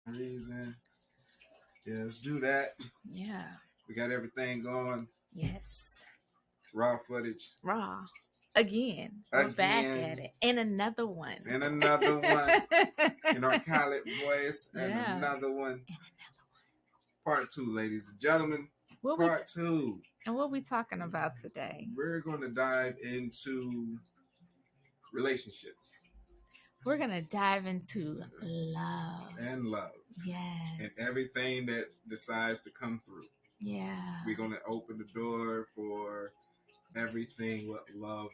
Reason. Yeah, let's do that. Yeah. We got everything going. Yes. Raw footage. Raw. Again. We're back at Again. it. And another one. And another one. In our Khaled voice. And Yeah. another one. Part two, ladies and gentlemen. What we Part two. and what we talking about today? We're going to dive into relationships. We're gonna dive into love. And love. Yes. And everything that decides to come through. Yeah. We're going to open the door for everything with love,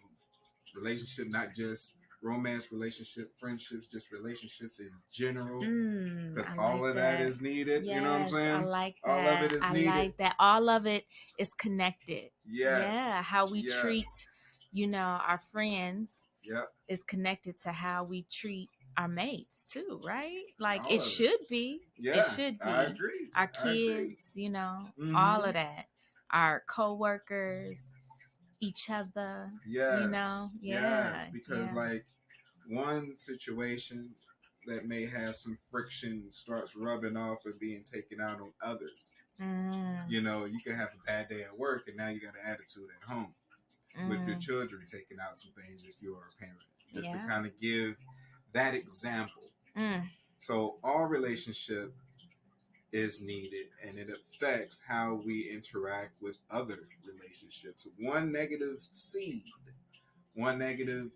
relationship, not just romance, relationship, friendships, just relationships in general. Because all of that is needed. Yes, you know what I'm saying? I like that. All of it is needed. I like that. All of it is connected. Yes. Yeah. How we yes. treat, our friends. Yep. Is connected to how we treat our mates too, right? Like all it should be. Yeah, it should be. I agree. Our kids, Mm-hmm. all of that. Our co-workers, each other. Yes. Yeah. Yes, because like one situation that may have some friction starts rubbing off and being taken out on others. You can have a bad day at work and now you got an attitude at home with your children, taking out some things if you're a parent. Just to kind of give that example. So our relationship is needed and it affects how we interact with other relationships. One negative seed, one negative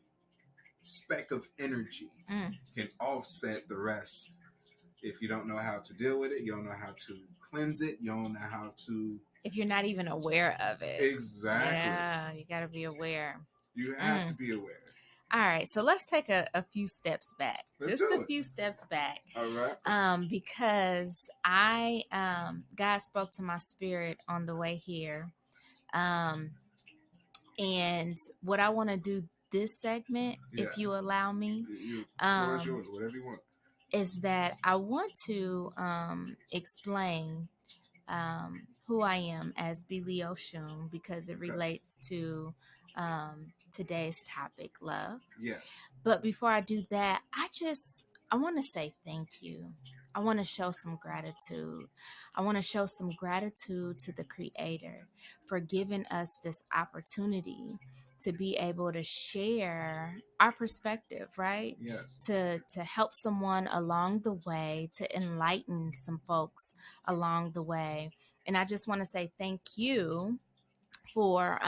speck of energy can offset the rest. If you don't know how to deal with it, you don't know how to cleanse it, you don't know how to... If you're not even aware of it. Exactly. Yeah, you got to be aware. You have to be aware. All right, so let's take a few steps back. Let's just a few steps back. All right. Because God spoke to my spirit on the way here. And what I want to do this segment, if you allow me, yours, whatever you want, is that I want to explain who I am as Billy Oshun because it relates to today's topic, love. Yes. But before I do that, I want to say thank you. I want to show some gratitude. I want to show some gratitude to the Creator for giving us this opportunity to be able to share our perspective, right? Yes. To help someone along the way, to enlighten some folks along the way. And I just want to say thank you for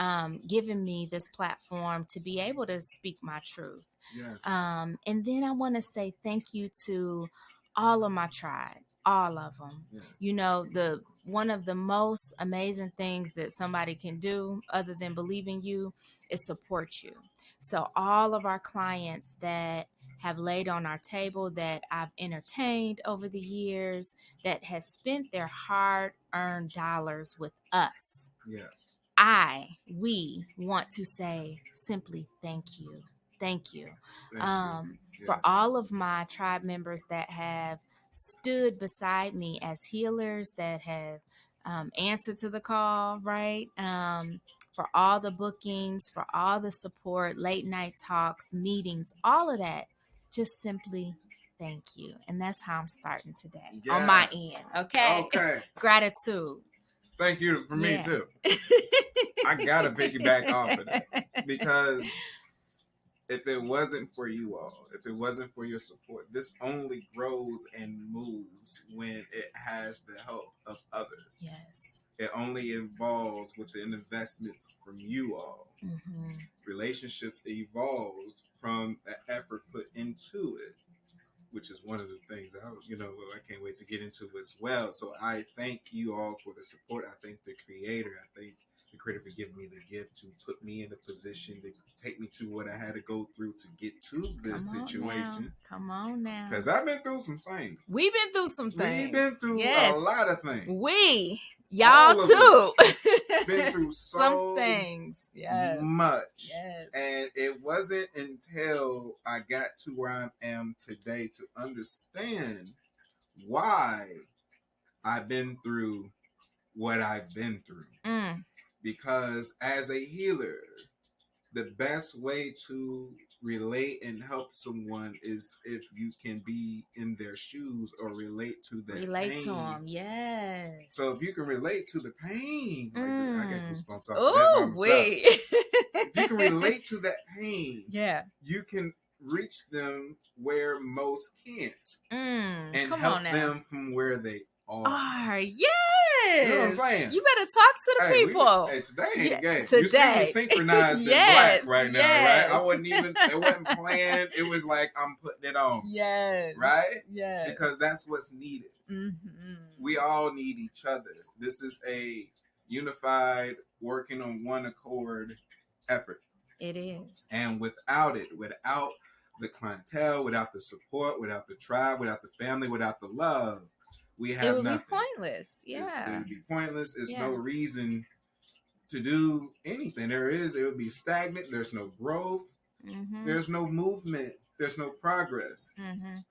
giving me this platform to be able to speak my truth. Yes. And then I want to say thank you to all of my tribe, all of them. Yes. One of the most amazing things that somebody can do other than believe in you is support you. So all of our clients that have laid on our table that I've entertained over the years that has spent their hard-earned dollars with us. Yes. We want to say simply thank you. Thank you. For all of my tribe members that have stood beside me as healers, that have answered to the call, right? For all the bookings, for all the support, late night talks, meetings, all of that, just simply thank you. And that's how I'm starting today on my end. Okay. Gratitude. Thank you for me too. I gotta piggyback off of that because if it wasn't for you all, if it wasn't for your support, this only grows and moves when it has the help of others. Yes. It only evolves with the investments from you all. Mm-hmm. Relationships evolves from the effort put into it, which is one of the things I can't wait to get into as well. So I thank you all for the support. I thank the Creator. I thank the Creator for giving me the gift to put me in a position to take me to what I had to go through to get to this situation. Come on now. Because I've been through some things. We've been through some things. We've been through a lot of things. Y'all too. Been through some things. Yes. Much. Yes. And it wasn't until I got to where I am today to understand why I've been through what I've been through. Because as a healer, the best way to relate and help someone is if you can be in their shoes or relate to that relate pain. to them. Yes. So if you can relate to the pain, like I got goosebumps off of that Oh, by myself. wait. If you can relate to that pain, yeah, you can reach them where most can't, and come help on now. them from where they are. Yes. You know what I'm saying? You better talk to the people. Today ain't a game. Today. You see me synchronized yes, in black right now, right? I wasn't even, it wasn't planned. It was like, I'm putting it on. Yes. Right? Yes. Because that's what's needed. Mm-hmm. We all need each other. This is a unified, working on one accord effort. It is. And without it, without the clientele, without the support, without the tribe, without the family, without the love, we have nothing. It would be pointless. Yeah. It would be pointless. It's no reason to do anything. It would be stagnant. There's no growth. Mm-hmm. There's no movement. There's no progress. Mm-hmm.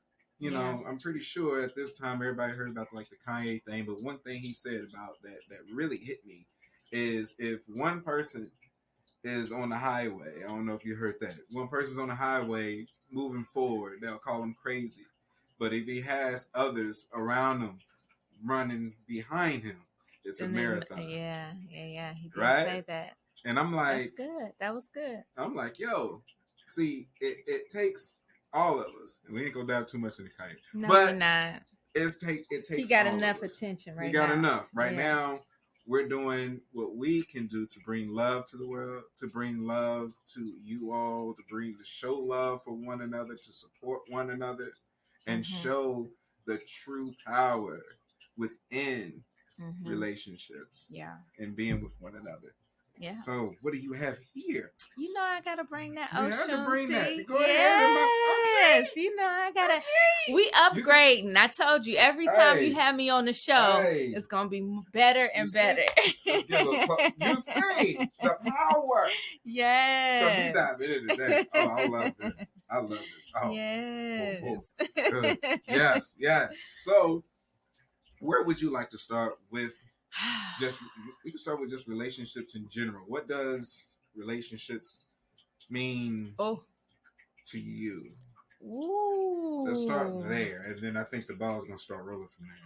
You know, I'm pretty sure at this time everybody heard about like the Kanye thing, but one thing he said about that really hit me is if one person is on the highway, I don't know if you heard that. One person's on the highway moving forward, they'll call him crazy. But if he has others around him running behind him, it's a marathon. Yeah. He did say that. And I'm like, that's good. That was good. I'm like, yo, see, it takes all of us. And we ain't gonna dive too much into Kanye. No, but we're not. It takes. He got enough attention right now. He got enough. Right now, we're doing what we can do to bring love to the world, to bring love to you all, to show love for one another, to support one another, and show the true power within relationships. Yeah. And being with one another. Yeah. So, what do you have here? You know, I gotta bring that ocean. You have to bring that. Go ahead. Yes. You know, I gotta. Okay. We upgrading. I told you every time you have me on the show, it's gonna be better and better. Let's get a little you see the power. Yes. We dive into today. Oh, I love this. Oh. Yes. Good. Yes. So, where would you like to start with? We can start with just relationships in general. What does relationships mean to you? Ooh. Let's start there, and then I think the ball's gonna start rolling from there.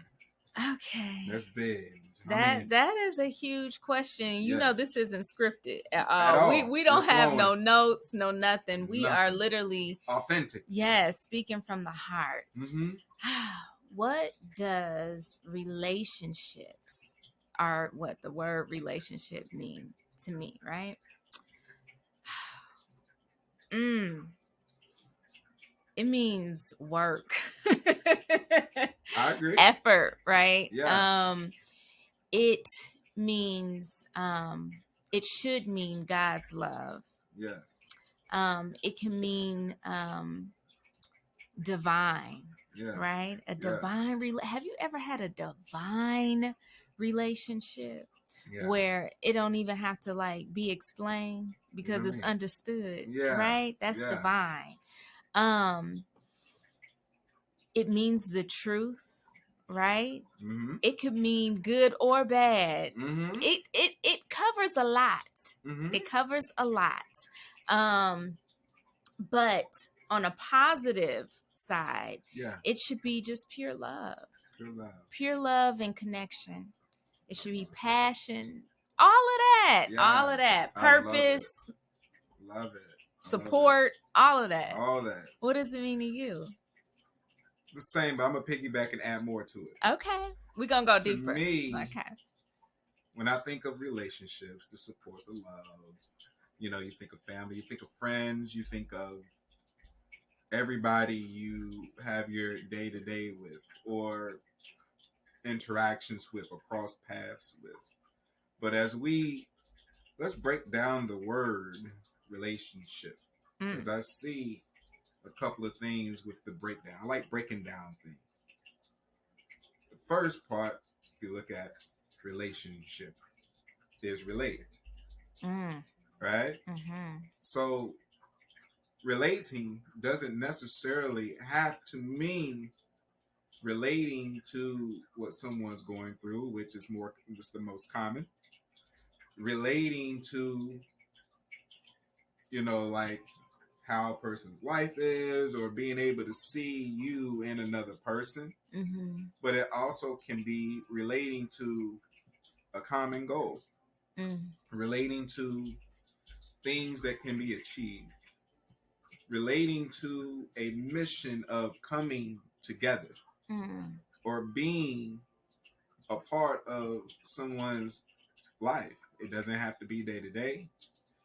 Okay, that's big. That is a huge question. You know, this isn't scripted at all. We don't have no notes, no nothing. We are literally authentic. Yes, speaking from the heart. Mm-hmm. What does relationships? Are what the word relationship mean to me, right? It means work. I agree. Effort, right? Yes. It means it should mean God's love. Yes. It can mean divine. Yes. Right? A divine have you ever had a divine relationship where it don't even have to like be explained because it's understood, right? That's divine. It means the truth, right? Mm-hmm. It could mean good or bad. Mm-hmm. It covers a lot. Mm-hmm. It covers a lot. But on a positive side, it should be just pure love. Pure love and connection. It should be passion. All of that. All of that. Purpose. Love it. Support. All of that. All that. What does it mean to you? The same, but I'm going to piggyback and add more to it. Okay. We're going to go deeper. To me, when I think of relationships, the support, the love, you know, you think of family, you think of friends, you think of everybody you have your day-to-day with or interactions with or cross paths with. But let's break down the word relationship, because I see a couple of things with the breakdown. I like breaking down things. The first part, if you look at relationship, is related. Right? Mm-hmm. So relating doesn't necessarily have to mean relating to what someone's going through, which is the most common. Relating to, you know, like how a person's life is, or being able to see you in another person. Mm-hmm. But it also can be relating to a common goal, relating to things that can be achieved, relating to a mission of coming together, or being a part of someone's life. It doesn't have to be day to day.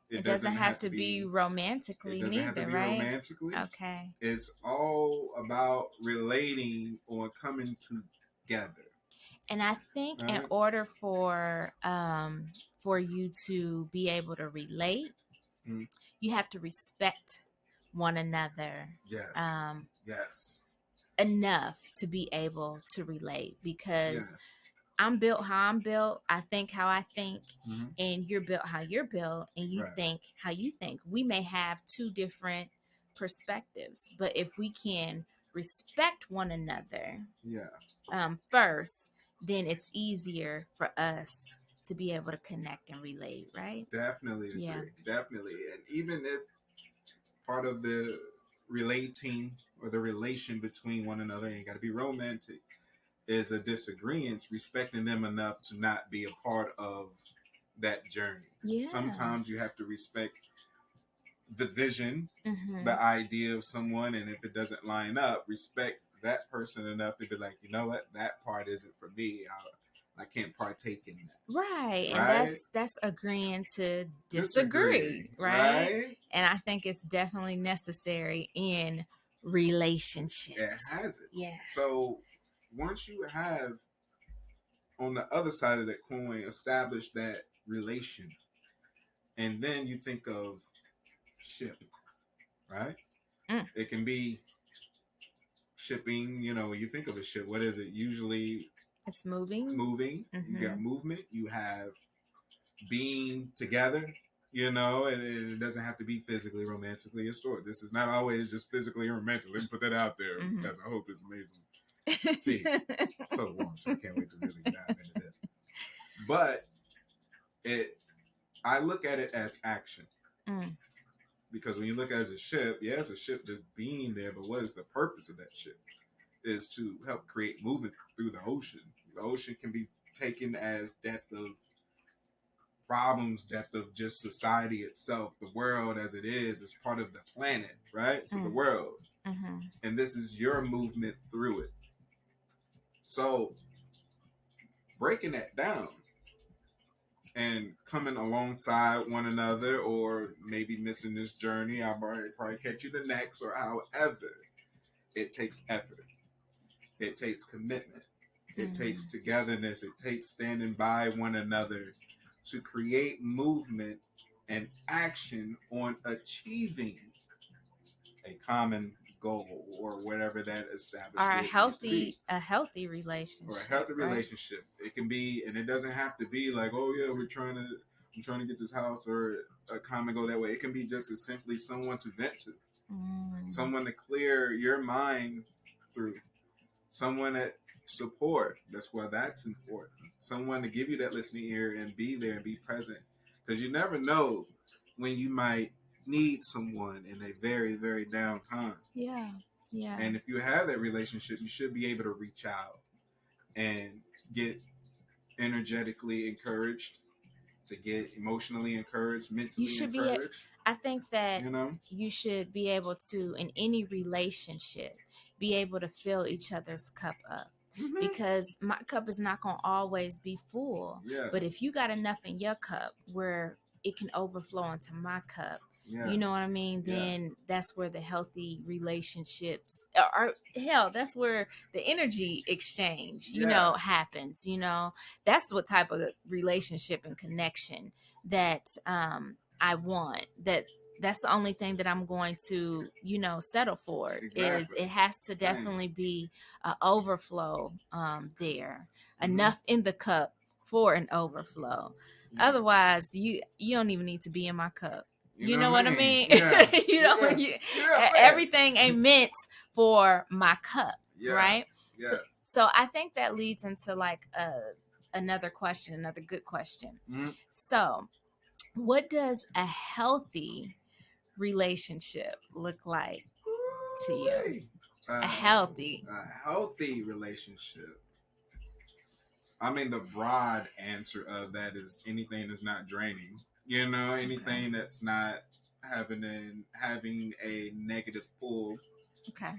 It doesn't have to be romantically, it doesn't neither, have to be right? Romantically. Okay. It's all about relating or coming together. And I think in order for you to be able to relate, you have to respect one another. Yes. Yes. Enough to be able to relate, because I'm built how I'm built, I think how I think, and you're built how you're built, and you think how you think. We may have two different perspectives, but if we can respect one another, first, then it's easier for us to be able to connect and relate, right? Definitely agree. Yeah. Definitely. And even if part of the relating or the relation between one another ain't got to be romantic, is a disagreement, respecting them enough to not be a part of that journey. Yeah. Sometimes you have to respect the vision, the idea of someone, and if it doesn't line up, respect that person enough to be like, you know what, that part isn't for me. I can't partake in that. Right. And that's agreeing to disagree, right? And I think it's definitely necessary in relationships. It has it. Yeah. So once you have, on the other side of that coin, established that relation, and then you think of ship, right? It can be shipping. When you think of a ship, what is it? Usually it's moving. You got movement. You have being together, and it doesn't have to be physically, romantically restored. This is not always just physically or romantic. Let me put that out there, because I hope it's amazing tea. So warm, so I can't wait to really dive into this. But I look at it as action. Because when you look at it as a ship, it's a ship just being there, but what is the purpose of that ship? Is to help create movement through the ocean. The ocean can be taken as depth of problems, depth of just society itself, the world as it is part of the planet, right? So the world. And this is your movement through it. So breaking that down and coming alongside one another, or maybe missing this journey, I'll probably catch you the next, or however, it takes effort. It takes commitment. It takes togetherness. It takes standing by one another to create movement and action on achieving a common goal, or whatever that established, or a healthy relationship, or a healthy relationship. It can be, and it doesn't have to be like, oh yeah, I'm trying to get this house, or a common goal that way. It can be just as simply someone to vent to, someone to clear your mind through, someone that support. That's why that's important. Someone to give you that listening ear and be there and be present, because you never know when you might need someone in a very, very down time. Yeah. And if you have that relationship, you should be able to reach out and get energetically encouraged, to get emotionally encouraged, mentally encouraged. I think that you should be able to, in any relationship, be able to fill each other's cup up. Because my cup is not going to always be full. Yes. But if you got enough in your cup where it can overflow into my cup, you know what I mean? Then that's where the healthy relationships are. Hell, that's where the energy exchange, happens. That's what type of relationship and connection that I want. That's the only thing that I'm going to, settle for. Exactly. Is it has to definitely be an overflow there, enough in the cup for an overflow. Otherwise, you don't even need to be in my cup. You know what I mean? Yeah. Everything ain't meant for my cup, right? Yes. So I think that leads into like another good question. So, what does a healthy relationship look like to you? A healthy relationship. I mean, the broad answer of that is anything that's not draining. You know, anything that's not having a negative pull. Okay.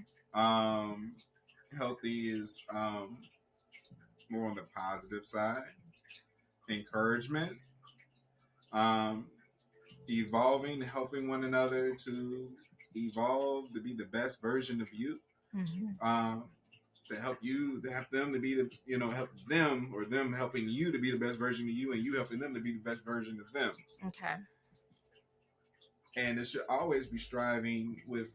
Healthy is more on the positive side. Encouragement. Um, Evolving, helping one another to evolve to be the best version of you. To help you, to help them to be the, help them, or them helping you to be the best version of you, and you helping them to be the best version of them. Okay. And it should always be striving with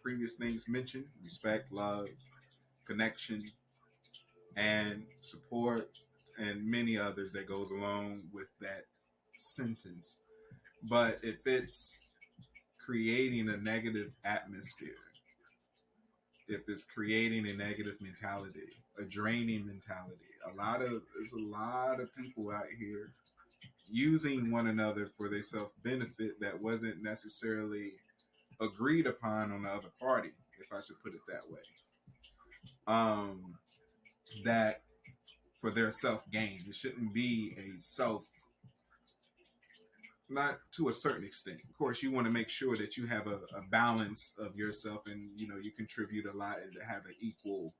previous things mentioned: respect, love, connection, and support, and many others that goes along with that sentence. But if it's creating a negative atmosphere, if it's creating a negative mentality, a draining mentality, there's a lot of people out here using one another for their self benefit that wasn't necessarily agreed upon on the other party, if I should put it that way. That for their self gain, it shouldn't be a self. Not to a certain extent. Of course, you want to make sure that you have a balance of yourself, and you contribute a lot and to have an equal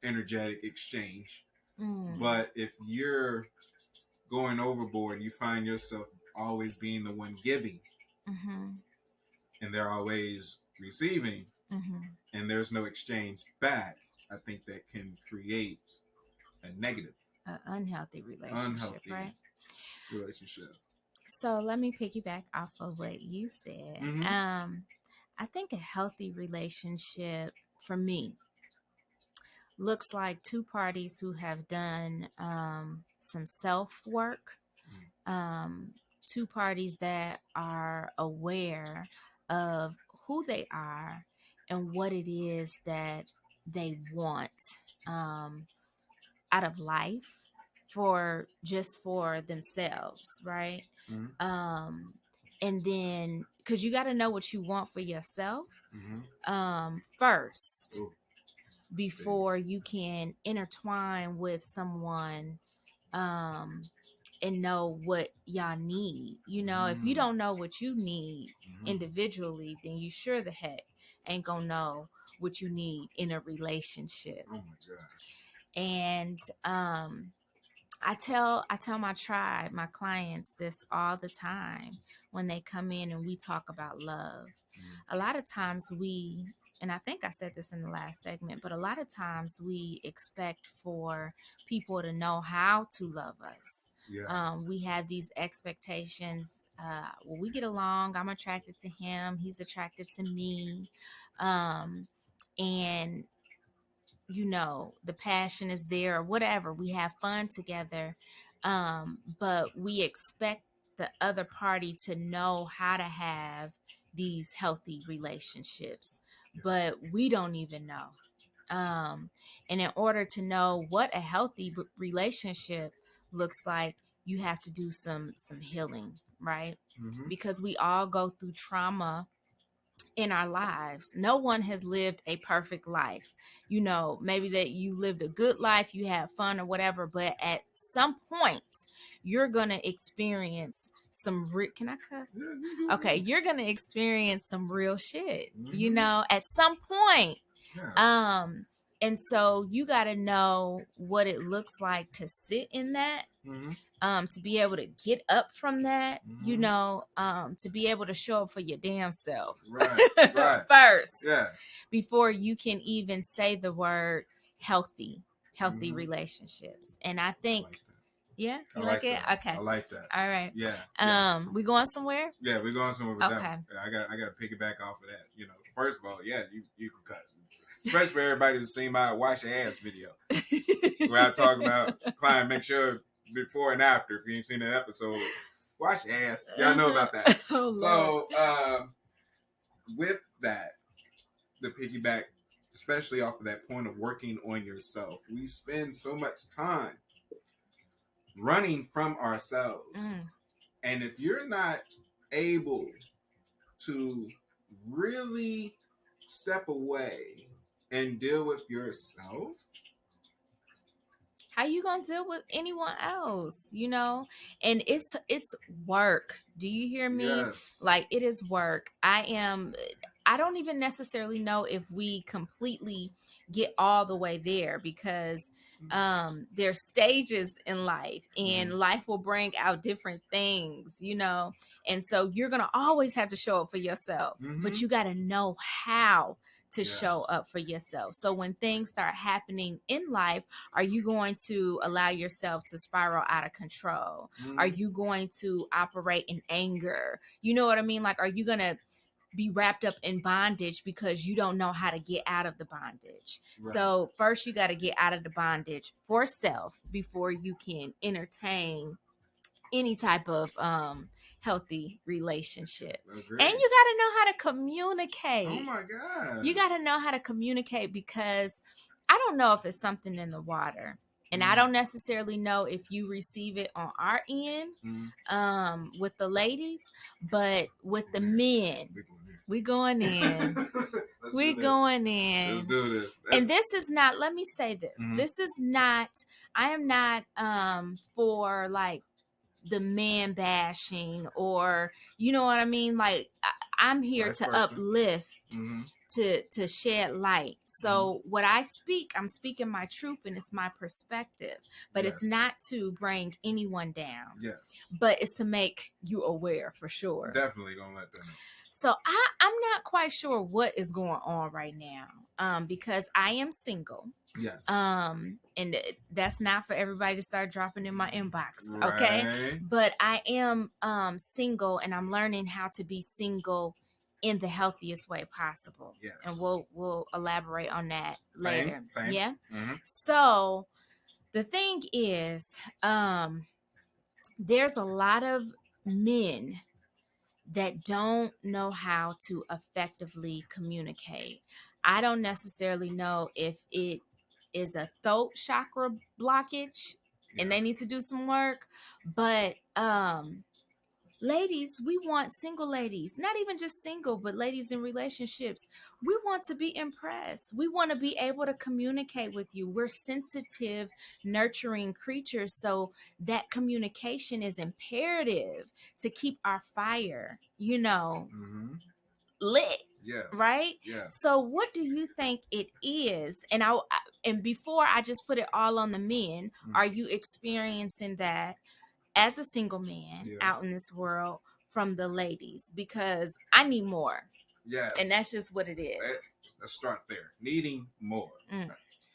energetic exchange. But if you're going overboard, you find yourself always being the one giving, and they're always receiving, and there's no exchange back. I think that can create a negative, unhealthy relationship, right? Relationship. So let me piggyback off of what you said. I think a healthy relationship for me looks like two parties who have done some self work, two parties that are aware of who they are and what it is that they want out of life for themselves, right? And then because you got to know what you want for yourself first. Ooh. Before you can intertwine with someone and know what y'all need. If you don't know what you need individually, then you sure the heck ain't gonna know what you need in a relationship. Oh my gosh. And I tell my tribe, my clients, this all the time when they come in and we talk about love. A lot of times and I think I said this in the last segment, but a lot of times we expect for people to know how to love us. Yeah. We have these expectations. Well, we get along. I'm attracted to him. He's attracted to me. And the passion is there or whatever. We have fun together. But we expect the other party to know how to have these healthy relationships, but we don't even know. And in order to know what a healthy relationship looks like, you have to do some healing, right? Because we all go through trauma in our lives. No one has lived a perfect life. Maybe that you lived a good life, you had fun or whatever, but at some point you're going to experience some can I cuss? Okay, you're going to experience some real shit, at some point. Yeah. And so you got to know what it looks like to sit in that. To be able to get up from that, to be able to show up for your damn self right. First, yeah. Before you can even say the word healthy relationships. And I think, yeah, you like it? That. Okay, I like that. All right. Yeah. We going somewhere? Yeah, we're going somewhere with that. Yeah, I got to piggyback off of that. First of all, yeah, you can cuss. Especially for everybody who's seen my wash your ass video, where I talk about client make sure before and after. If you ain't seen that episode, wash your ass. Y'all know about that. Oh, so with that, the piggyback, especially off of that point of working on yourself, we spend so much time running from ourselves. And if you're not able to really step away and deal with yourself, how you gonna deal with anyone else, you know? And it's work. Do you hear me? yes, Like, it is work. I don't even necessarily know if we completely get all the way there, because there's stages in life, and life will bring out different things, you know. And so you're gonna always have to show up for yourself, but you got to know how to show up for yourself. So when things start happening in life, are you going to allow yourself to spiral out of control? Are you going to operate in anger? You know what I mean? Like, are you going to be wrapped up in bondage because you don't know how to get out of the bondage? Right. So first you got to get out of the bondage for self before you can entertain any type of healthy relationship. Agreed. And you got to know how to communicate. Oh my God. You got to know how to communicate, because I don't know if it's something in the water. And I don't necessarily know if you receive it on our end with the ladies, but with the men, we going in. We going in. Let's do this. And this is not, let me say this. This is not, I am not for like the man bashing, or you know what I mean? Like, I'm here to uplift, to shed light. So what I speak, I'm speaking my truth, and it's my perspective, but it's not to bring anyone down. Yes. But it's to make you aware, for sure. Definitely gonna let them know. So I'm not quite sure what is going on right now, because I am single. Yes. And that's not for everybody to start dropping in my inbox, okay? Right. But I am single, and I'm learning how to be single in the healthiest way possible. Yes. And we'll elaborate on that later. Same. Yeah. So the thing is, there's a lot of men that don't know how to effectively communicate. I don't necessarily know if it is a throat chakra blockage and they need to do some work, but ladies, we want single ladies, not even just single, but ladies in relationships. We want to be impressed. We want to be able to communicate with you. We're sensitive, nurturing creatures. So that communication is imperative to keep our fire, you know, lit. Yes. Right? Yes. So what do you think it is? And before I just put it all on the men, are you experiencing that as a single man out in this world from the ladies? Because I need more. Yes. And that's just what it is. Let's start there. Needing more.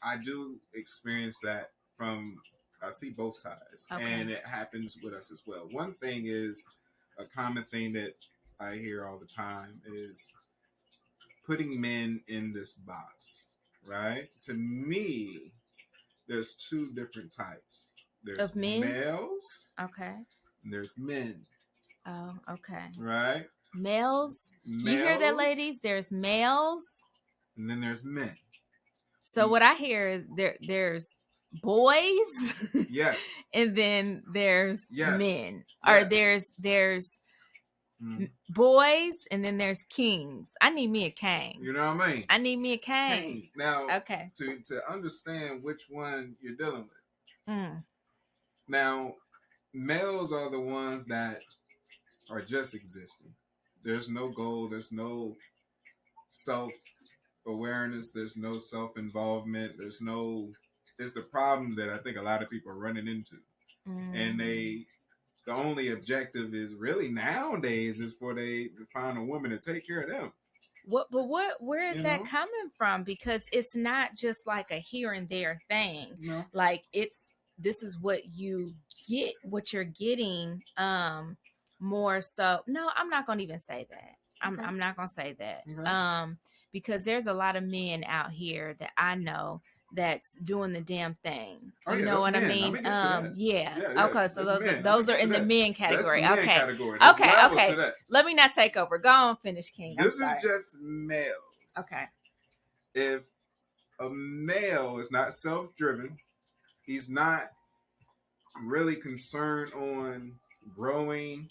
I do experience that I see both sides. Okay. And it happens with us as well. One thing is, a common thing that I hear all the time is putting men in this box, right? To me, there's two different types. There's of men? Males. Okay. And there's men. Oh, okay. Right? Males. You hear that, ladies? There's males. And then there's men. So what I hear is there's boys. Yes. And then there's men. Yes. Or there's boys, and then there's kings. I need me a king. You know what I mean? I need me a king. Kings. Now, okay. To understand which one you're dealing with. Now, males are the ones that are just existing. There's no goal. There's no self-awareness. There's no self-involvement. It's the problem that I think a lot of people are running into. And the only objective is really nowadays is for they to find a woman to take care of them. Where is that coming from? Because it's not just like a here and there thing. No. Like, this is what you get, what you're getting, more so. No, I'm not gonna even say that. I'm not gonna say that. Okay. Because there's a lot of men out here that I know that's doing the damn thing. You know what I mean? Yeah. Okay, so those are in the men category. That's the men category. Okay. Let me not take over. Go on, finish, King. This is just males. Okay. If a male is not self-driven, he's not really concerned on growing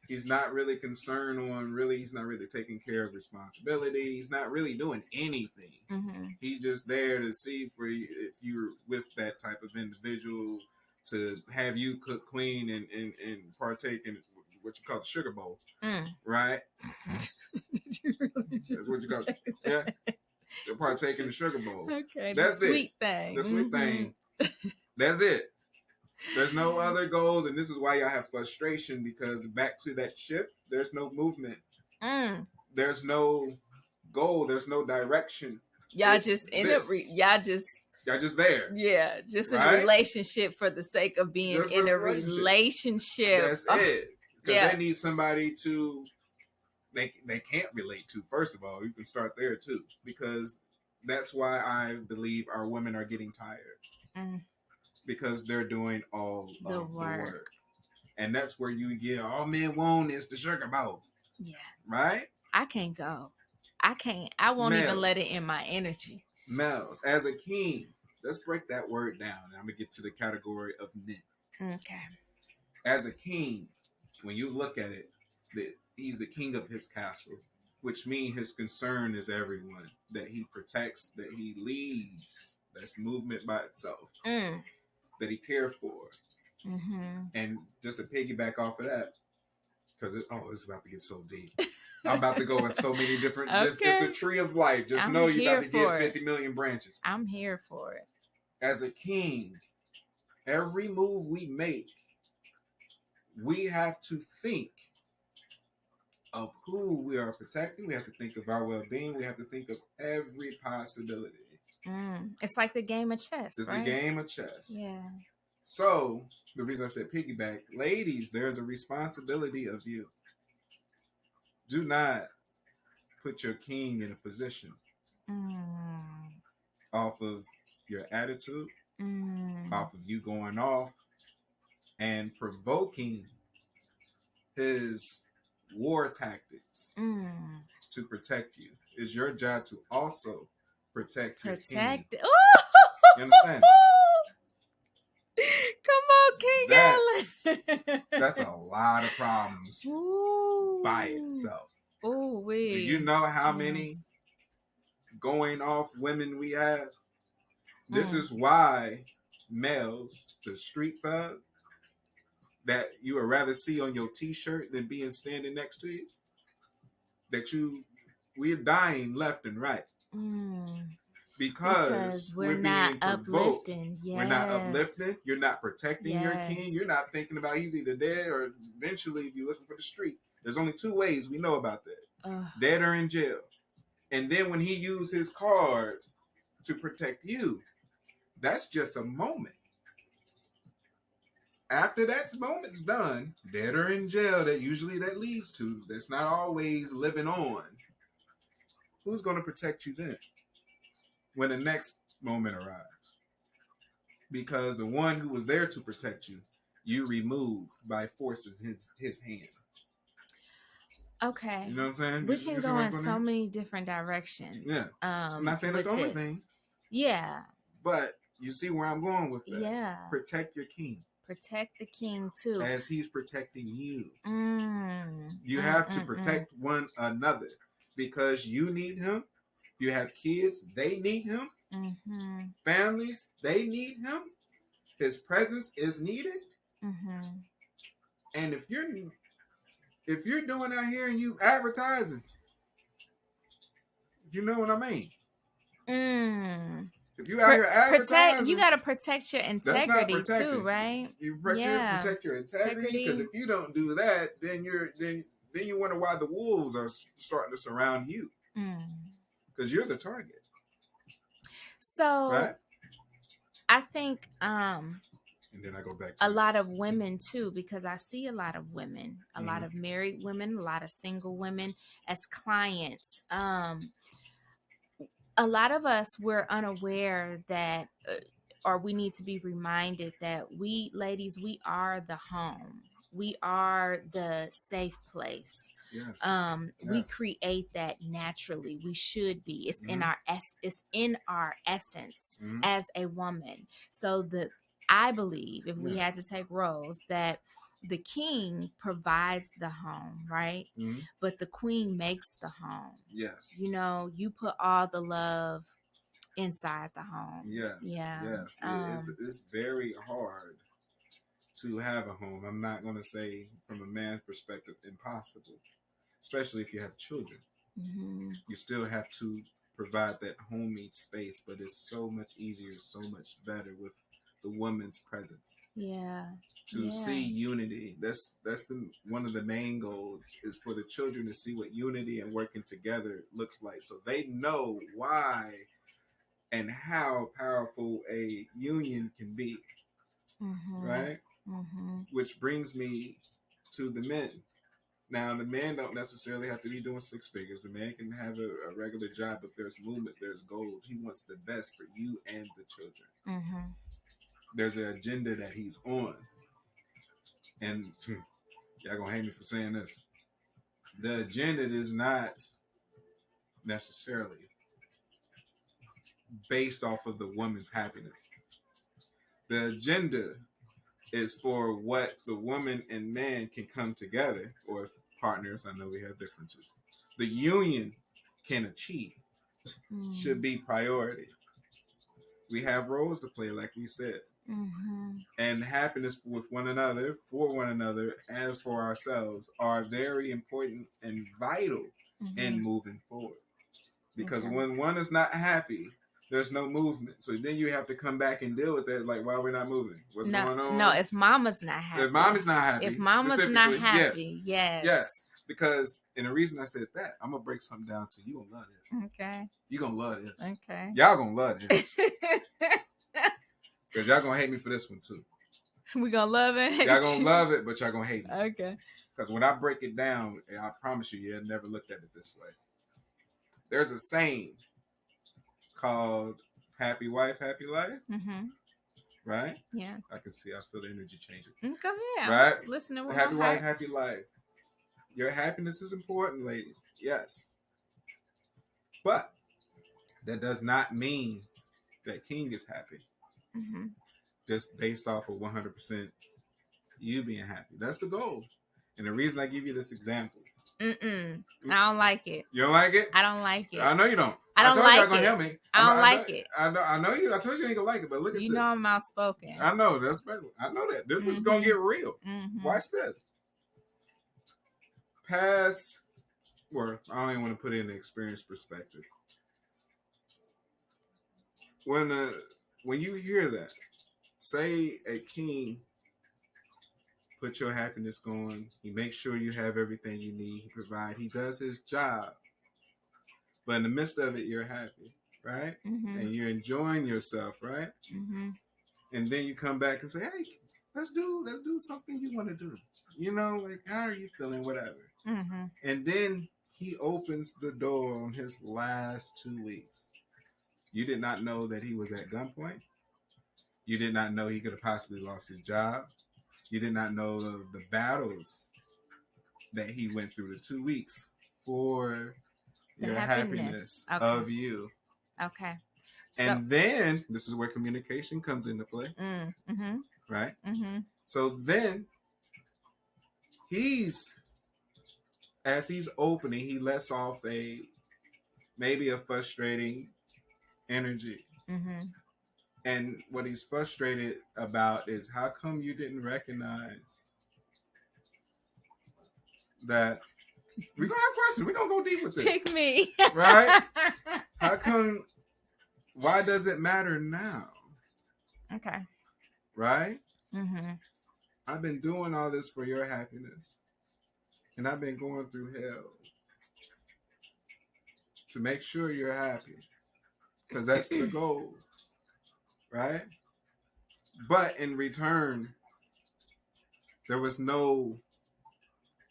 He's not really concerned on really. He's not really taking care of responsibility. He's not really doing anything. Mm-hmm. He's just there to see for you if you're with that type of individual, to have you cook, clean, and partake in what you call the sugar bowl, right? Did you really just That's what you call it. Yeah. To partake in the sugar bowl. Okay, that's the sweet it. Thing. The sweet thing. That's it. There's no other goals, and this is why y'all have frustration, because back to that ship, there's no movement. There's no goal. There's no direction. Y'all just y'all just there. Yeah, just in a relationship for the sake of being just in a relationship. That's it. Because they need somebody to they can't relate to. First of all, you can start there too, because that's why I believe our women are getting tired. Because they're doing all the work. And that's where you get all men want is the sugar bowl. Yeah. Right? I can't go. I won't even let it in my energy. Males, as a king, let's break that word down. And I'm going to get to the category of men. Okay. As a king, when you look at it, he's the king of his castle, which means his concern is everyone, that he protects, that he leads. That's movement by itself. That he cared for. Mm-hmm. And just to piggyback off of that, because it's about to get so deep. I'm about to go in so many different. Okay. This is the tree of life. Just know you're about to get 50 million branches. I'm here for it. As a king, every move we make, we have to think of who we are protecting. We have to think of our well-being. We have to think of every possibility. It's like the game of chess. It's right? the game of chess. Yeah. So the reason I said piggyback, ladies, there's a responsibility of you. Do not put your king in a position off of your attitude, off of you going off and provoking his war tactics to protect you. It's your job to also protect your king. You understand? Come on, King Allen. That's a lot of problems by itself. Oh, wait. Do you know how many going off women we have? This is why males, the street thug, that you would rather see on your t-shirt than being standing next to you, we're dying left and right. Because we're not uplifting. Yes. We're not uplifting. You're not protecting your king. You're not thinking about he's either dead or eventually if you're looking for the street. There's only two ways we know about that. Dead or in jail. And then when he used his card to protect you, that's just a moment. After that moment's done, dead or in jail, that leads to, that's not always living on. Who's going to protect you then? When the next moment arrives. Because the one who was there to protect you, you removed by force of his hand. Okay. You know what I'm saying? We can go in so many different directions. Yeah. I'm not saying that's the only thing. Yeah. But you see where I'm going with that. Yeah. Protect your king. Protect the king too. As he's protecting you. You have to protect one another. Because you need him. You have kids, they need him. Families, they need him. His presence is needed. And if you're doing out here and you advertising, if you know what I mean. If you out here advertising, you got to protect your integrity too, right? You protect your integrity, because if you don't do that, then you wonder why the wolves are starting to surround you. Because you're the target. So, right? I think and then I go back to a lot of women too, because I see a lot of women, a lot of married women, a lot of single women as clients. A lot of us, we're unaware that, or we need to be reminded that we ladies, we are the home. We are the safe place. Yes. We create that naturally. We should be. It's in our essence as a woman. So I believe if we had to take roles, that the king provides the home, right? Mm-hmm. But the queen makes the home. Yes. You know, you put all the love inside the home. Yes. Yeah. Yes. It's very hard to have a home. I'm not going to say from a man's perspective impossible, especially if you have children. Mm-hmm. You still have to provide that homey space, but it's so much easier, so much better with the woman's presence. Yeah. To see unity. That's the one of the main goals is for the children to see what unity and working together looks like, so they know why and how powerful a union can be. Mm-hmm. Right? Mm-hmm. Which brings me to the men. Now, the men don't necessarily have to be doing six figures. The man can have a regular job, but there's movement, there's goals. He wants the best for you and the children. Mm-hmm. There's an agenda that he's on. And y'all gonna hate me for saying this. The agenda is not necessarily based off of the woman's happiness. The agenda is for what the woman and man can come together, or partners, I know we have differences, the union can achieve, should be priority. We have roles to play, like we said. Mm-hmm. And happiness with one another, for one another, as for ourselves, are very important and vital in moving forward. Because when one is not happy, there's no movement. So then you have to come back and deal with that. Like, why are we not moving? What's going on? No, if mama's not happy. If mama's not happy. If mama's not happy, yes. Because, and the reason I said that, I'm going to break something down to you. You're going to love this. Okay. You're going to love this. Okay. Y'all going to love this. Because y'all going to hate me for this one, too. We going to love it. Y'all going to love it, but y'all going to hate me. Okay. Because when I break it down, I promise you'll never looked at it this way. There's a saying called happy wife, happy life. Mm-hmm. Right? Yeah. I can see, I feel the energy changing. Go ahead. Right? Listen to happy wife, happy life. Your happiness is important, ladies. Yes. But that does not mean that King is happy. Mm-hmm. Just based off of 100% you being happy. That's the goal. And the reason I give you this example. I don't like it. You don't like it? I don't like it. I know you don't. I don't like it. Gonna help me. I don't like it. I know you. I told you ain't gonna like it, but look at this. You know I'm outspoken. I know. That's better. I know that. This is gonna get real. Mm-hmm. Watch this. Past, or I don't even want to put it in the experience perspective. When you hear that, say a king put your happiness going. He makes sure you have everything you need. He provides. He does his job. But in the midst of it, you're happy, right? Mm-hmm. And you're enjoying yourself, right? Mm-hmm. And then you come back and say, "Hey, let's do something you want to do. You know, like how are you feeling? Whatever." Mm-hmm. And then he opens the door on his last 2 weeks. You did not know that he was at gunpoint. You did not know he could have possibly lost his job. You did not know the battles that he went through the 2 weeks for your happiness of you. Okay. And then this is where communication comes into play. Mm-hmm. Right? Mm-hmm. So then as he's opening, he lets off maybe a frustrating energy. Mm-hmm. And what he's frustrated about is how come you didn't recognize that we're going to have questions. We're going to go deep with this. Pick me. Right? How come, why does it matter now? Okay. Right? Mm-hmm. I've been doing all this for your happiness. And I've been going through hell to make sure you're happy. Because that's the goal. Right? But in return, there was no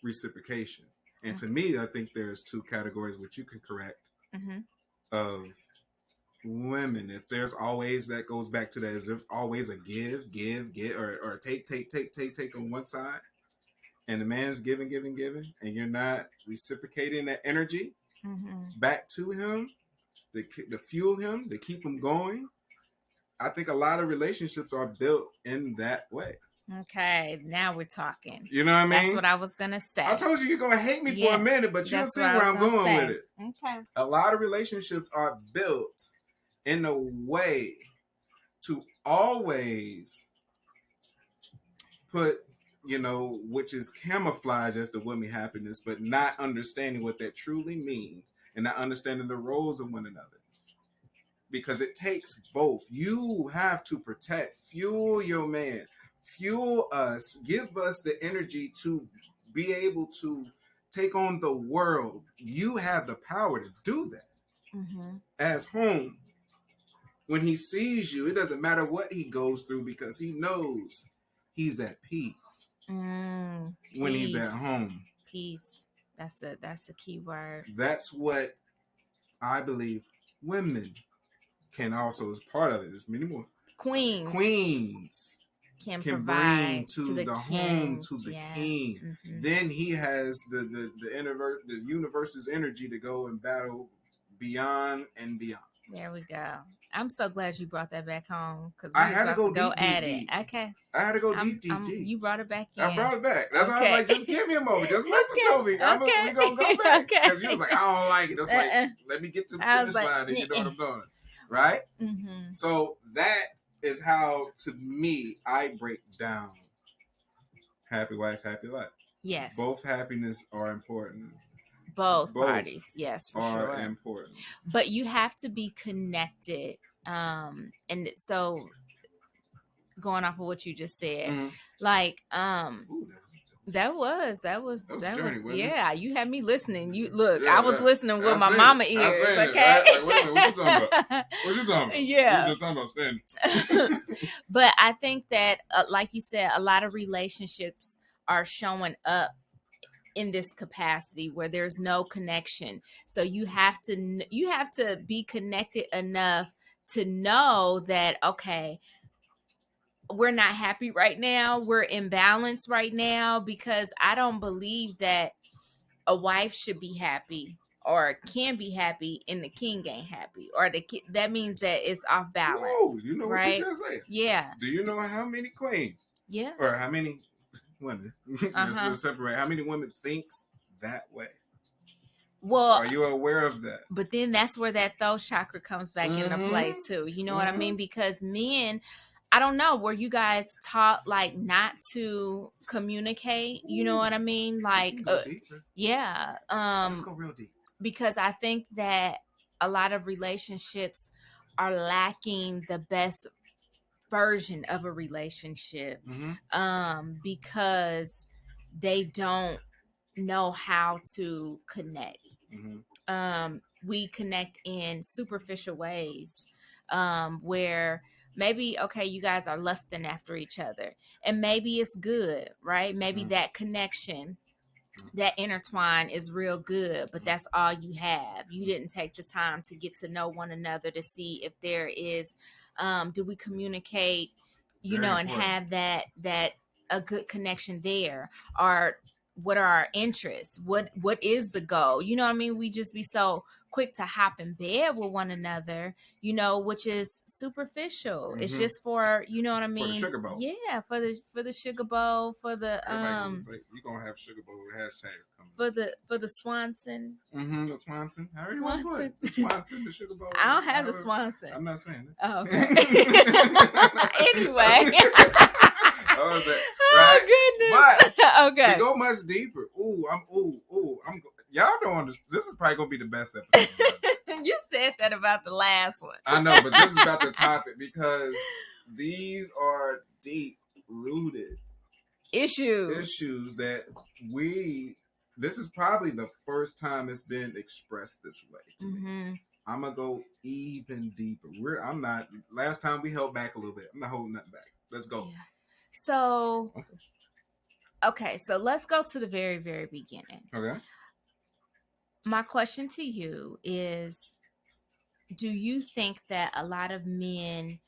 reciprocation. And to me, I think there's two categories which you can correct of women. If there's always, that goes back to that, is there always a give, get, or take on one side, and the man's giving, and you're not reciprocating that energy back to him to fuel him, to keep him going. I think a lot of relationships are built in that way. Okay, now we're talking. You know what I mean? That's what I was gonna say. I told you you're gonna hate me for a minute, but you'll see where I'm going with it. Okay. A lot of relationships are built in a way to always put, which is camouflage as the women happiness, but not understanding what that truly means and not understanding the roles of one another. Because it takes both. You have to protect, fuel your man, fuel us, give us the energy to be able to take on the world. You have the power to do that. As home, when he sees you, it doesn't matter what he goes through because he knows he's at peace when he's at home. Peace. That's a key word. That's what I believe women can also, as part of it, there's many more. Queens can bring to the home, to the king. Then he has the universe's energy to go and battle beyond and beyond. There we go. I'm so glad you brought that back home because I had to go deep. Okay. I had to go deep. You brought it back in. I brought it back. That's why I was like, just give me a moment. Just listen to me. We're going to go back. Because you was like, I don't like it. It's like, let me get to the finish line and you know what I'm doing. Right? So that is how, to me, I break down happy wife, happy life. Yes. Both happiness are important. Both parties, yes, for sure, are important. But you have to be connected. And so, going off of what you just said, like, that was yeah. You had me listening. You look, I was listening with my mama ears. Okay. Wait a minute, what you talking about? What you talking about? Yeah. We just talking about standing. But I think that, like you said, a lot of relationships are showing up in this capacity where there's no connection. So you have to be connected enough to know that, okay, we're not happy right now. We're imbalanced right now, because I don't believe that a wife should be happy or can be happy and the king ain't happy, or that means that it's off balance. Whoa, you know right? What you just said? Yeah. Do you know how many queens? Yeah. Or how many women? Let's separate. How many women thinks that way? Well, are you aware of that? But then that's where that throat chakra comes back into play too. You know what I mean? Because men, I don't know, were you guys taught like not to communicate? You know what I mean? Like, yeah. Let's go real deep. Because I think that a lot of relationships are lacking the best version of a relationship, because they don't know how to connect. We connect in superficial ways, where maybe, okay, you guys are lusting after each other, and maybe it's good, right? Maybe that connection, that intertwine is real good, but that's all you have. You didn't take the time to get to know one another to see if there is, do we communicate, and have that a good connection there, or what are our interests, what is the goal, you know what I mean? We just be so quick to hop in bed with one another, which is superficial. It's just for, you know what I mean, for the sugar bowl. Yeah, for the sugar bowl, for the you gonna have sugar bowl hashtags coming for the Swanson. The Swanson. How you want to put it? The Swanson, the sugar bowl. I don't have the Swanson. I'm not saying it. Oh, okay. Anyway. Right? Oh, goodness. But okay. To go much deeper. Y'all don't understand. This is probably gonna be the best episode. You said that about the last one. I know, but this is about the topic, because these are deep rooted issues that this is probably the first time it's been expressed this way to me. I'm gonna go even deeper. Last time we held back a little bit. I'm not holding nothing back. Let's go. Yeah. So, okay, so let's go to the very, very beginning. Okay. My question to you is, do you think that a lot of men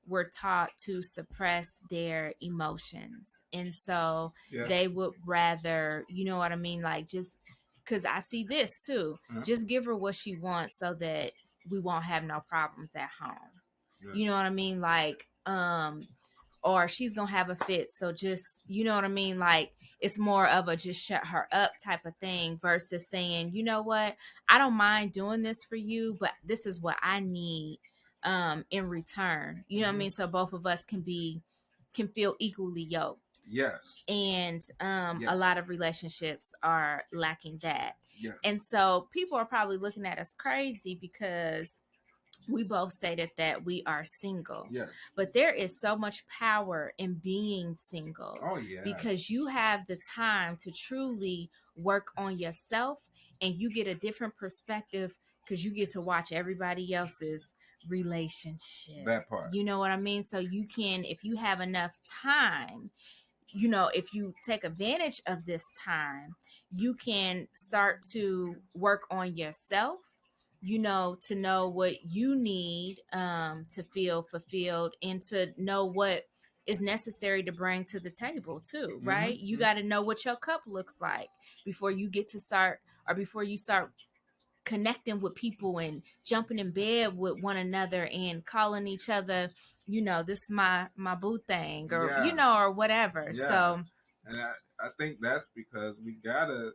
were taught to suppress their emotions, and so they would rather, you know what I mean, like, just because I see this too, just give her what she wants so that we won't have no problems at home. You know what I mean? Like, or she's gonna have a fit, so just, you know what I mean, like it's more of a just shut her up type of thing versus saying, you know what, I don't mind doing this for you, but this is what I need in return, you know what I mean, so both of us can feel equally yoked. Yes. And a lot of relationships are lacking that. Yes. And so people are probably looking at us crazy because we both stated that we are single. Yes. But there is so much power in being single. Oh, yeah. Because you have the time to truly work on yourself, and you get a different perspective because you get to watch everybody else's relationship. That part. You know what I mean? So you can, if you have enough time, you know, if you take advantage of this time, you can start to work on yourself, you know, to know what you need to feel fulfilled, and to know what is necessary to bring to the table too, right? You got to know what your cup looks like before you get to start, or before you start connecting with people and jumping in bed with one another and calling each other, you know, this is my boo thing, or you know, or whatever. Yeah. So, and I think that's because we gotta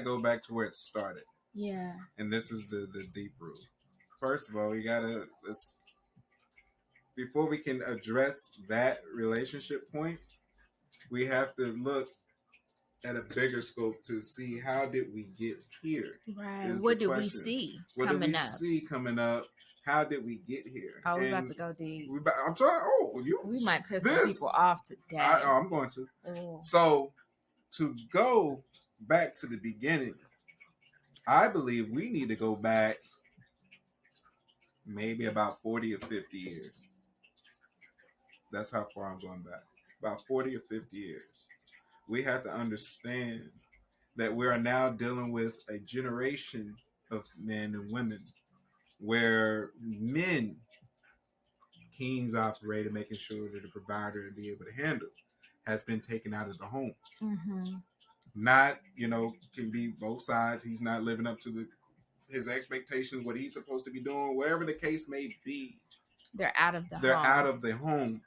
go back to where it started. Yeah. And this is the deep root. First of all, we gotta, before we can address that relationship point, we have to look at a bigger scope to see how did we get here. Right. What did we see coming up? How did we get here? Oh, we're about to go deep. I'm sorry. Oh, we might piss some people off today. I'm going to. Oh. So, to go back to the beginning, I believe we need to go back maybe about 40 or 50 years. That's how far I'm going back. About 40 or 50 years. We have to understand that we are now dealing with a generation of men and women where men, kings operated, making sure that the provider and be able to handle, has been taken out of the home. Mm-hmm. Not, can be both sides. He's not living up to his expectations, what he's supposed to be doing, wherever the case may be. They're out of the home.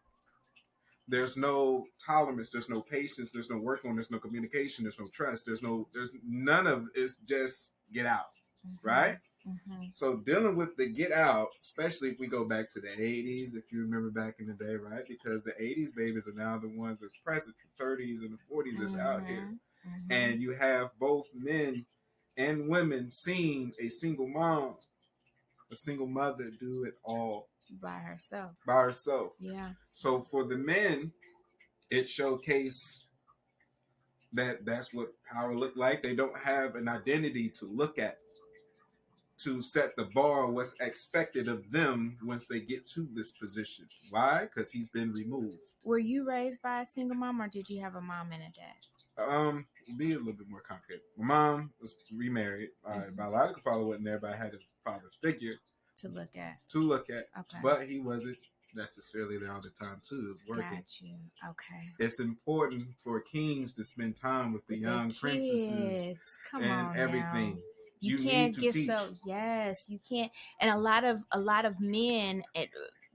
There's no tolerance. There's no patience. There's no work on. There's no communication. There's no trust. There's none of it's just get out. Mm-hmm. Right? Mm-hmm. So dealing with the get out, especially if we go back to the 80s, if you remember back in the day, right? Because the 80s babies are now the ones that's present, the 30s and the 40s that's out here. Mm-hmm. And you have both men and women seeing a single mom, a single mother do it all by herself. Yeah. So for the men, it showcased that's what power looked like. They don't have an identity to look at, to set the bar, what's expected of them once they get to this position. Why? Because he's been removed. Were you raised by a single mom, or did you have a mom and a dad? Be a little bit more complicated. My mom was remarried. Biological father wasn't there, but I had a father figure to look at. Okay. But he wasn't necessarily there all the time too. He was working. Got you. Okay. It's important for kings to spend time with the young princesses and everything. Now. You can't get teach. Yes, you can't. And a lot of men,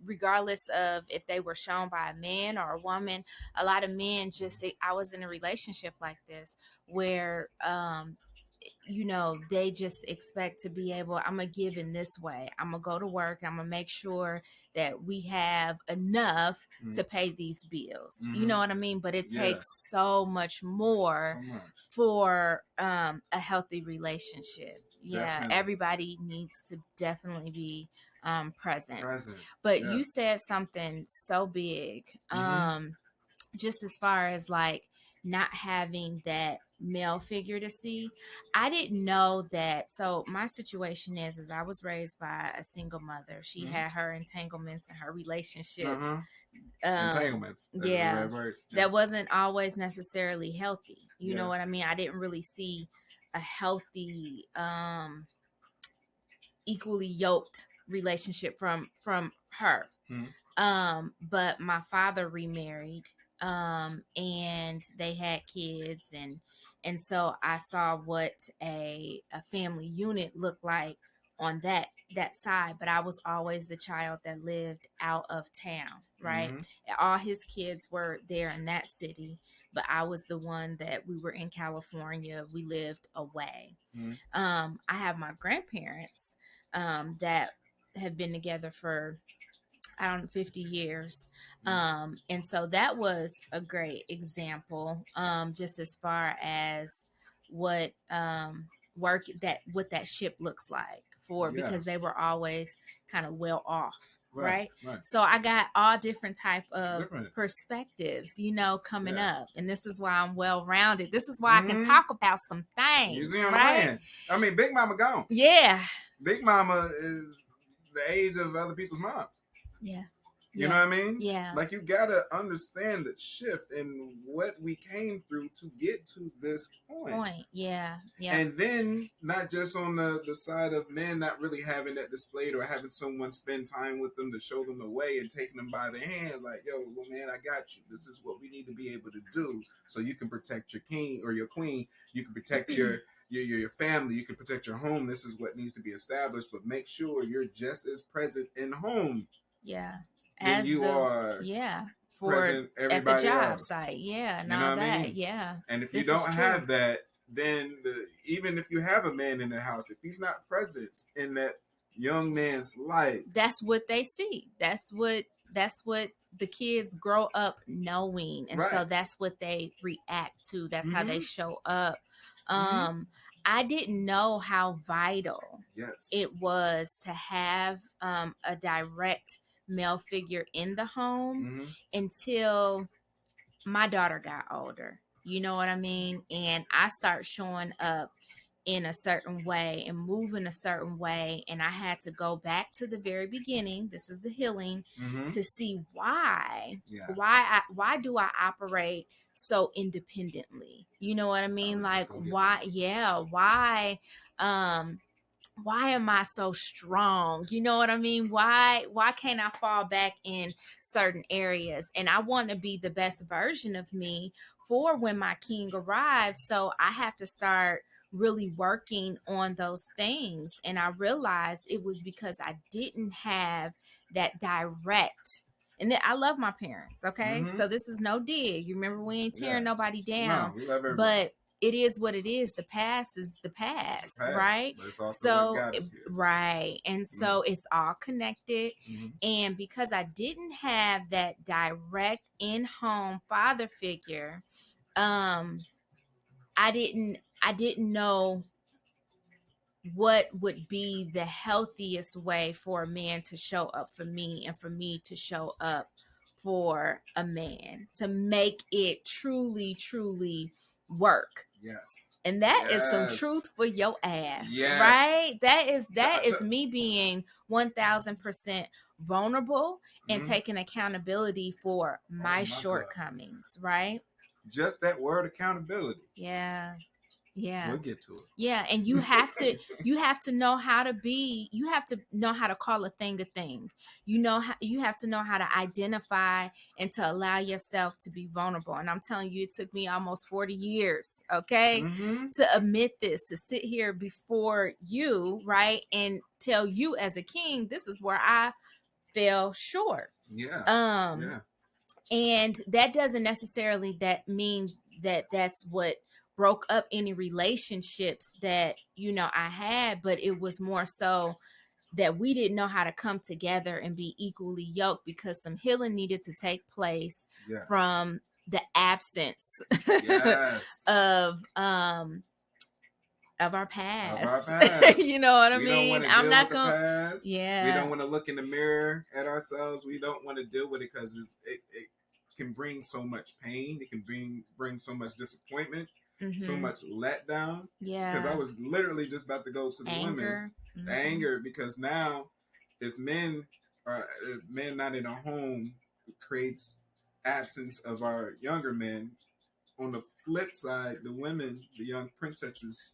regardless of if they were shown by a man or a woman, a lot of men just say, I was in a relationship like this where they just expect to be able, I'm going to give in this way. I'm going to go to work. I'm going to make sure that we have enough to pay these bills. Mm-hmm. You know what I mean? But it takes so much more for a healthy relationship. Yeah, definitely. Everybody needs to definitely be present. But you said something so big, just as far as like not having that male figure to see. I didn't know that. So my situation is I was raised by a single mother. She had her entanglements and her relationships. Entanglements. Yeah, that wasn't always necessarily healthy. You know what I mean? I didn't really see a healthy, equally yoked relationship from her. But my father remarried, and they had kids, and so I saw what a family unit looked like on that that side, but I was always the child that lived out of town, right? Mm-hmm. All his kids were there in that city, but I was the one that we were in California. We lived away. Mm-hmm. I have my grandparents that have been together for, I don't know, 50 years. And so that was a great example, just as far as what work that what that ship looks like for, Yeah. because they were always kind of well off, Right. right? So I got all different type of Different. perspectives, you know, coming Yeah. up. And this is why I'm well rounded. This is why I can Mhm. talk about some You things, see what I'm right? saying? I mean, Big Mama gone. Yeah. Big Mama is the age of other people's moms. Yeah. You know what I mean? Yeah. Like, you gotta understand the shift and what we came through to get to this point. Yeah. Yeah. And then not just on the side of men not really having that displayed or having someone spend time with them to show them the way and taking them by the hand, like, yo, well, man, I got you. This is what we need to be able to do so you can protect your king or your queen. You can protect your family. You can protect your home. This is what needs to be established, but make sure you're just as present in home. Yeah. Than As you are. Yeah. For at the job else. site. Yeah. And you know all what that. I mean? Yeah. And if you don't have that, then even if you have a man in the house, if he's not present in that young man's life, that's what they see. That's what the kids grow up knowing, and so that's what they react to. That's how they show up. I didn't know how vital it was to have a direct male figure in the home until my daughter got older. You know what I mean? And I start showing up in a certain way and move in a certain way, and I had to go back to the very beginning. This is the healing to see why do I operate so independently? You know what I mean? Like, why am I so strong? You know what I mean? Why can't I fall back in certain areas? And I want to be the best version of me for when my king arrives. So I have to start really working on those things. And I realized it was because I didn't have that direct. And then I love my parents, okay? So this is no dig. You remember, we ain't tearing nobody down. No, we love everybody. But it is what it is. The past is the past, right? But it's also what got us here. Right. And so it's all connected. And because I didn't have that direct in-home father figure, I didn't know what would be the healthiest way for a man to show up for me and for me to show up for a man, to make it truly work. Yes. And that is some truth for your ass, right? That is me being 1000% vulnerable and taking accountability for my shortcomings, right? Just that word, accountability. Yeah. We'll get to it. Yeah, and you have to know how to be. You have to know how to call a thing a thing. You have to know how to identify and to allow yourself to be vulnerable. And I'm telling you, it took me almost 40 years, okay, to admit this, to sit here before you, right, and tell you as a king, this is where I fell short. Yeah. And that doesn't necessarily mean that that's what broke up any relationships that I had, but it was more so that we didn't know how to come together and be equally yoked, because some healing needed to take place from the absence of our past. You know what I mean? I'm not gonna. We don't want to look in the mirror at ourselves. We don't want to deal with it because it can bring so much pain. It can bring so much disappointment, so much letdown. Because I was literally just about to go to the women, the anger, because now if men not in a home, it creates absence of our younger men. On the flip side, the women, the young princesses,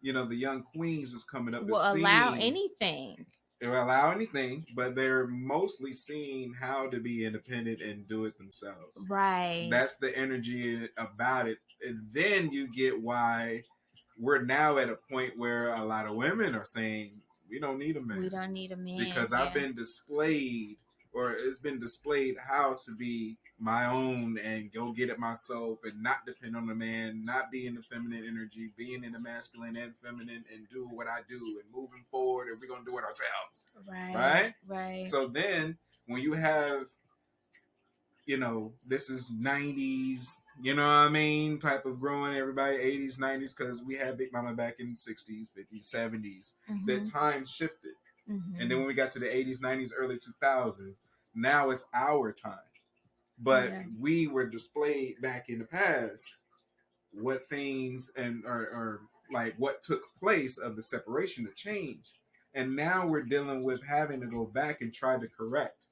the young queens is coming up. Will allow anything. They'll allow anything, but they're mostly seeing how to be independent and do it themselves. Right. That's the energy about it. And then you get why we're now at a point where a lot of women are saying, We don't need a man. We don't need a man. Because I've been displayed, or it's been displayed how to be my own and go get it myself and not depend on a man, not be in the feminine energy, being in the masculine and feminine, and do what I do and moving forward, and we're going to do it ourselves. Right. So then when you have, this is 90s, you know what I mean, type of growing, everybody 80s, 90s, because we had Big Mama back in the 60s, 50s, 70s. Mm-hmm. That times shifted. Mm-hmm. And then when we got to the 80s, 90s, early 2000s, now it's our time. But we were displayed back in the past what things or like what took place of the separation, the change. And now we're dealing with having to go back and try to correct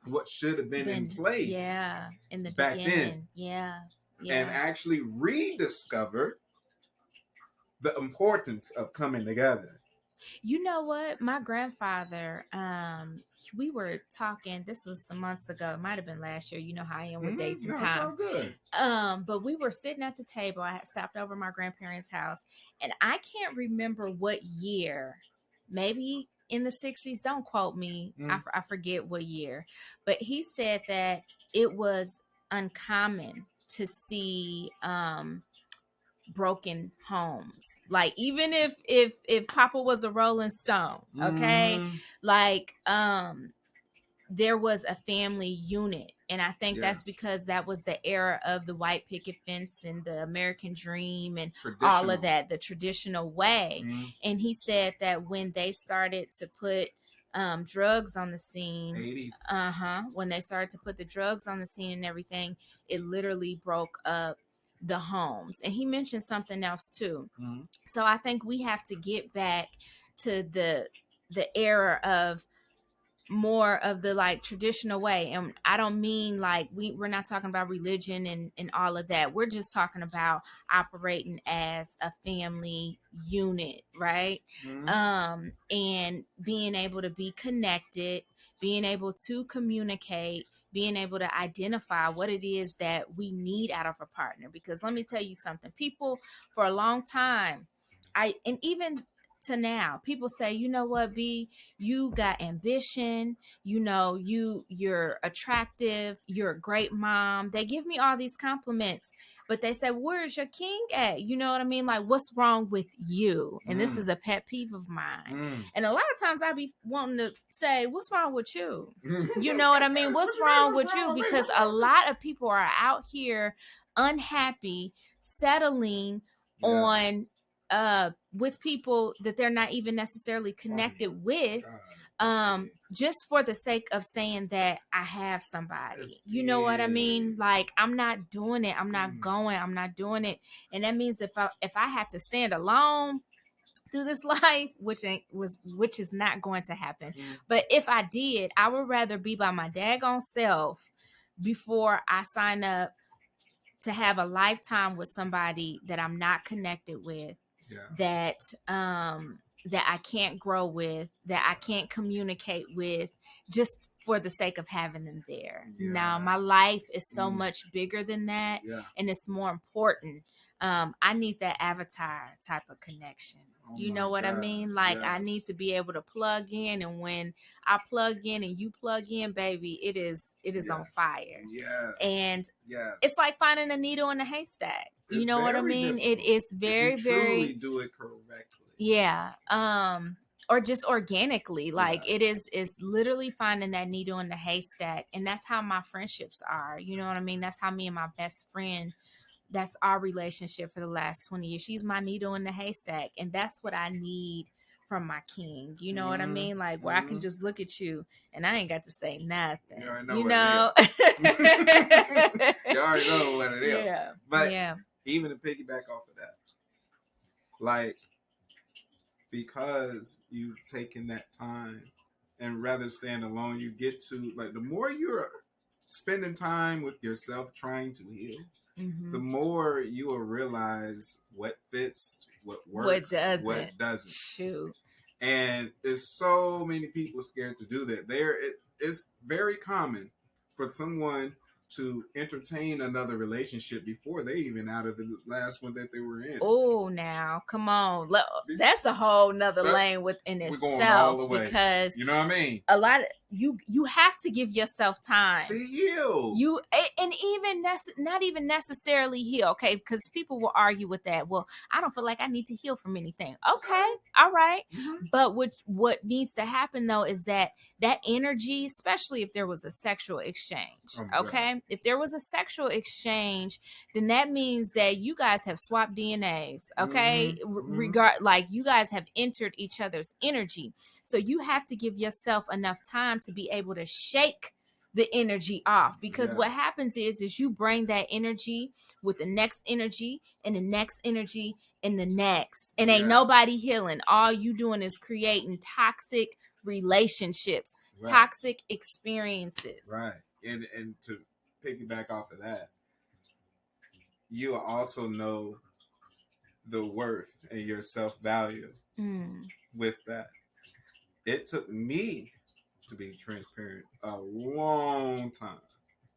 what should have been in place in the back beginning. Then. And actually rediscover the importance of coming together. You know what? My grandfather, we were talking, this was some months ago. It might have been last year. You know how I am with dates and times. Sounds good. But we were sitting at the table. I had stopped over my grandparents' house, and I can't remember what year. Maybe in the 60s. Don't quote me. I forget what year. But he said that it was uncommon to see broken homes. Like, even if Papa was a Rolling Stone, okay, like there was a family unit. And I think that's because that was the era of the white picket fence and the American dream and all of that, the traditional way. And he said that when they started to put drugs on the scene, 80s. When they started to put the drugs on the scene and everything, it literally broke up the homes. And he mentioned something else too. So I think we have to get back to the era of more of the like traditional way. And I don't mean like we're not talking about religion and all of that. We're just talking about operating as a family unit, right? And being able to be connected, being able to communicate, being able to identify what it is that we need out of a partner. Because let me tell you something, people for a long time, and even to now, people say, you know what, B, you got ambition, you're attractive, you're a great mom. They give me all these compliments, but they say, where's your king at? You know what I mean? Like, what's wrong with you? And this is a pet peeve of mine. And a lot of times I be wanting to say, what's wrong with you? You know what I mean? What's wrong with you? Because a lot of people are out here unhappy, settling on with people that they're not even necessarily connected with, just for the sake of saying that I have somebody. You know what I mean? Like, I'm not doing it. I'm not going. I'm not doing it. And that means if I have to stand alone through this life, which is not going to happen. But if I did, I would rather be by my daggone self before I sign up to have a lifetime with somebody that I'm not connected with, that I can't grow with, that I can't communicate with, just for the sake of having them there. Now, my life is so much bigger than that, and it's more important. I need that avatar type of connection. You know what I mean? Like, I need to be able to plug in, and when I plug in and you plug in, baby, it is on fire. And it's like finding a needle in a haystack. You know what I mean? Difficult. It is very, if you very truly do it correctly. Or just organically. Like, it's literally finding that needle in the haystack. And that's how my friendships are. You know what I mean? That's how me and my best friend, that's our relationship for the last 20 years. She's my needle in the haystack. And that's what I need from my king. You know what I mean? Like, where I can just look at you and I ain't got to say nothing. You know? You already know what it is. But even to piggyback off of that, like, because you've taken that time and rather stand alone, you get to, like, the more you're spending time with yourself trying to heal, the more you will realize what fits, what works, what doesn't. Shoot. And there's so many people scared to do that. It's very common for someone to entertain another relationship before they even out of the last one that they were in. Oh, now come on, that's a whole nother lane within itself. We're going all the way, because you know what I mean. A lot of you have to give yourself time to heal. And even not even necessarily heal, okay? Because people will argue with that. Well, I don't feel like I need to heal from anything. Okay, all right. Mm-hmm. But what needs to happen though is that energy, especially if there was a sexual exchange, okay? Right. If there was a sexual exchange, then that means that you guys have swapped DNAs, okay? Mm-hmm. Like you guys have entered each other's energy. So you have to give yourself enough time to be able to shake the energy off, because what happens is you bring that energy with the next energy and the next energy and the next, and ain't nobody healing. All you doing is creating toxic relationships, toxic experiences. Right. And to piggyback off of that, you also know the worth and your self-value with that. It took me, to be transparent, a long time.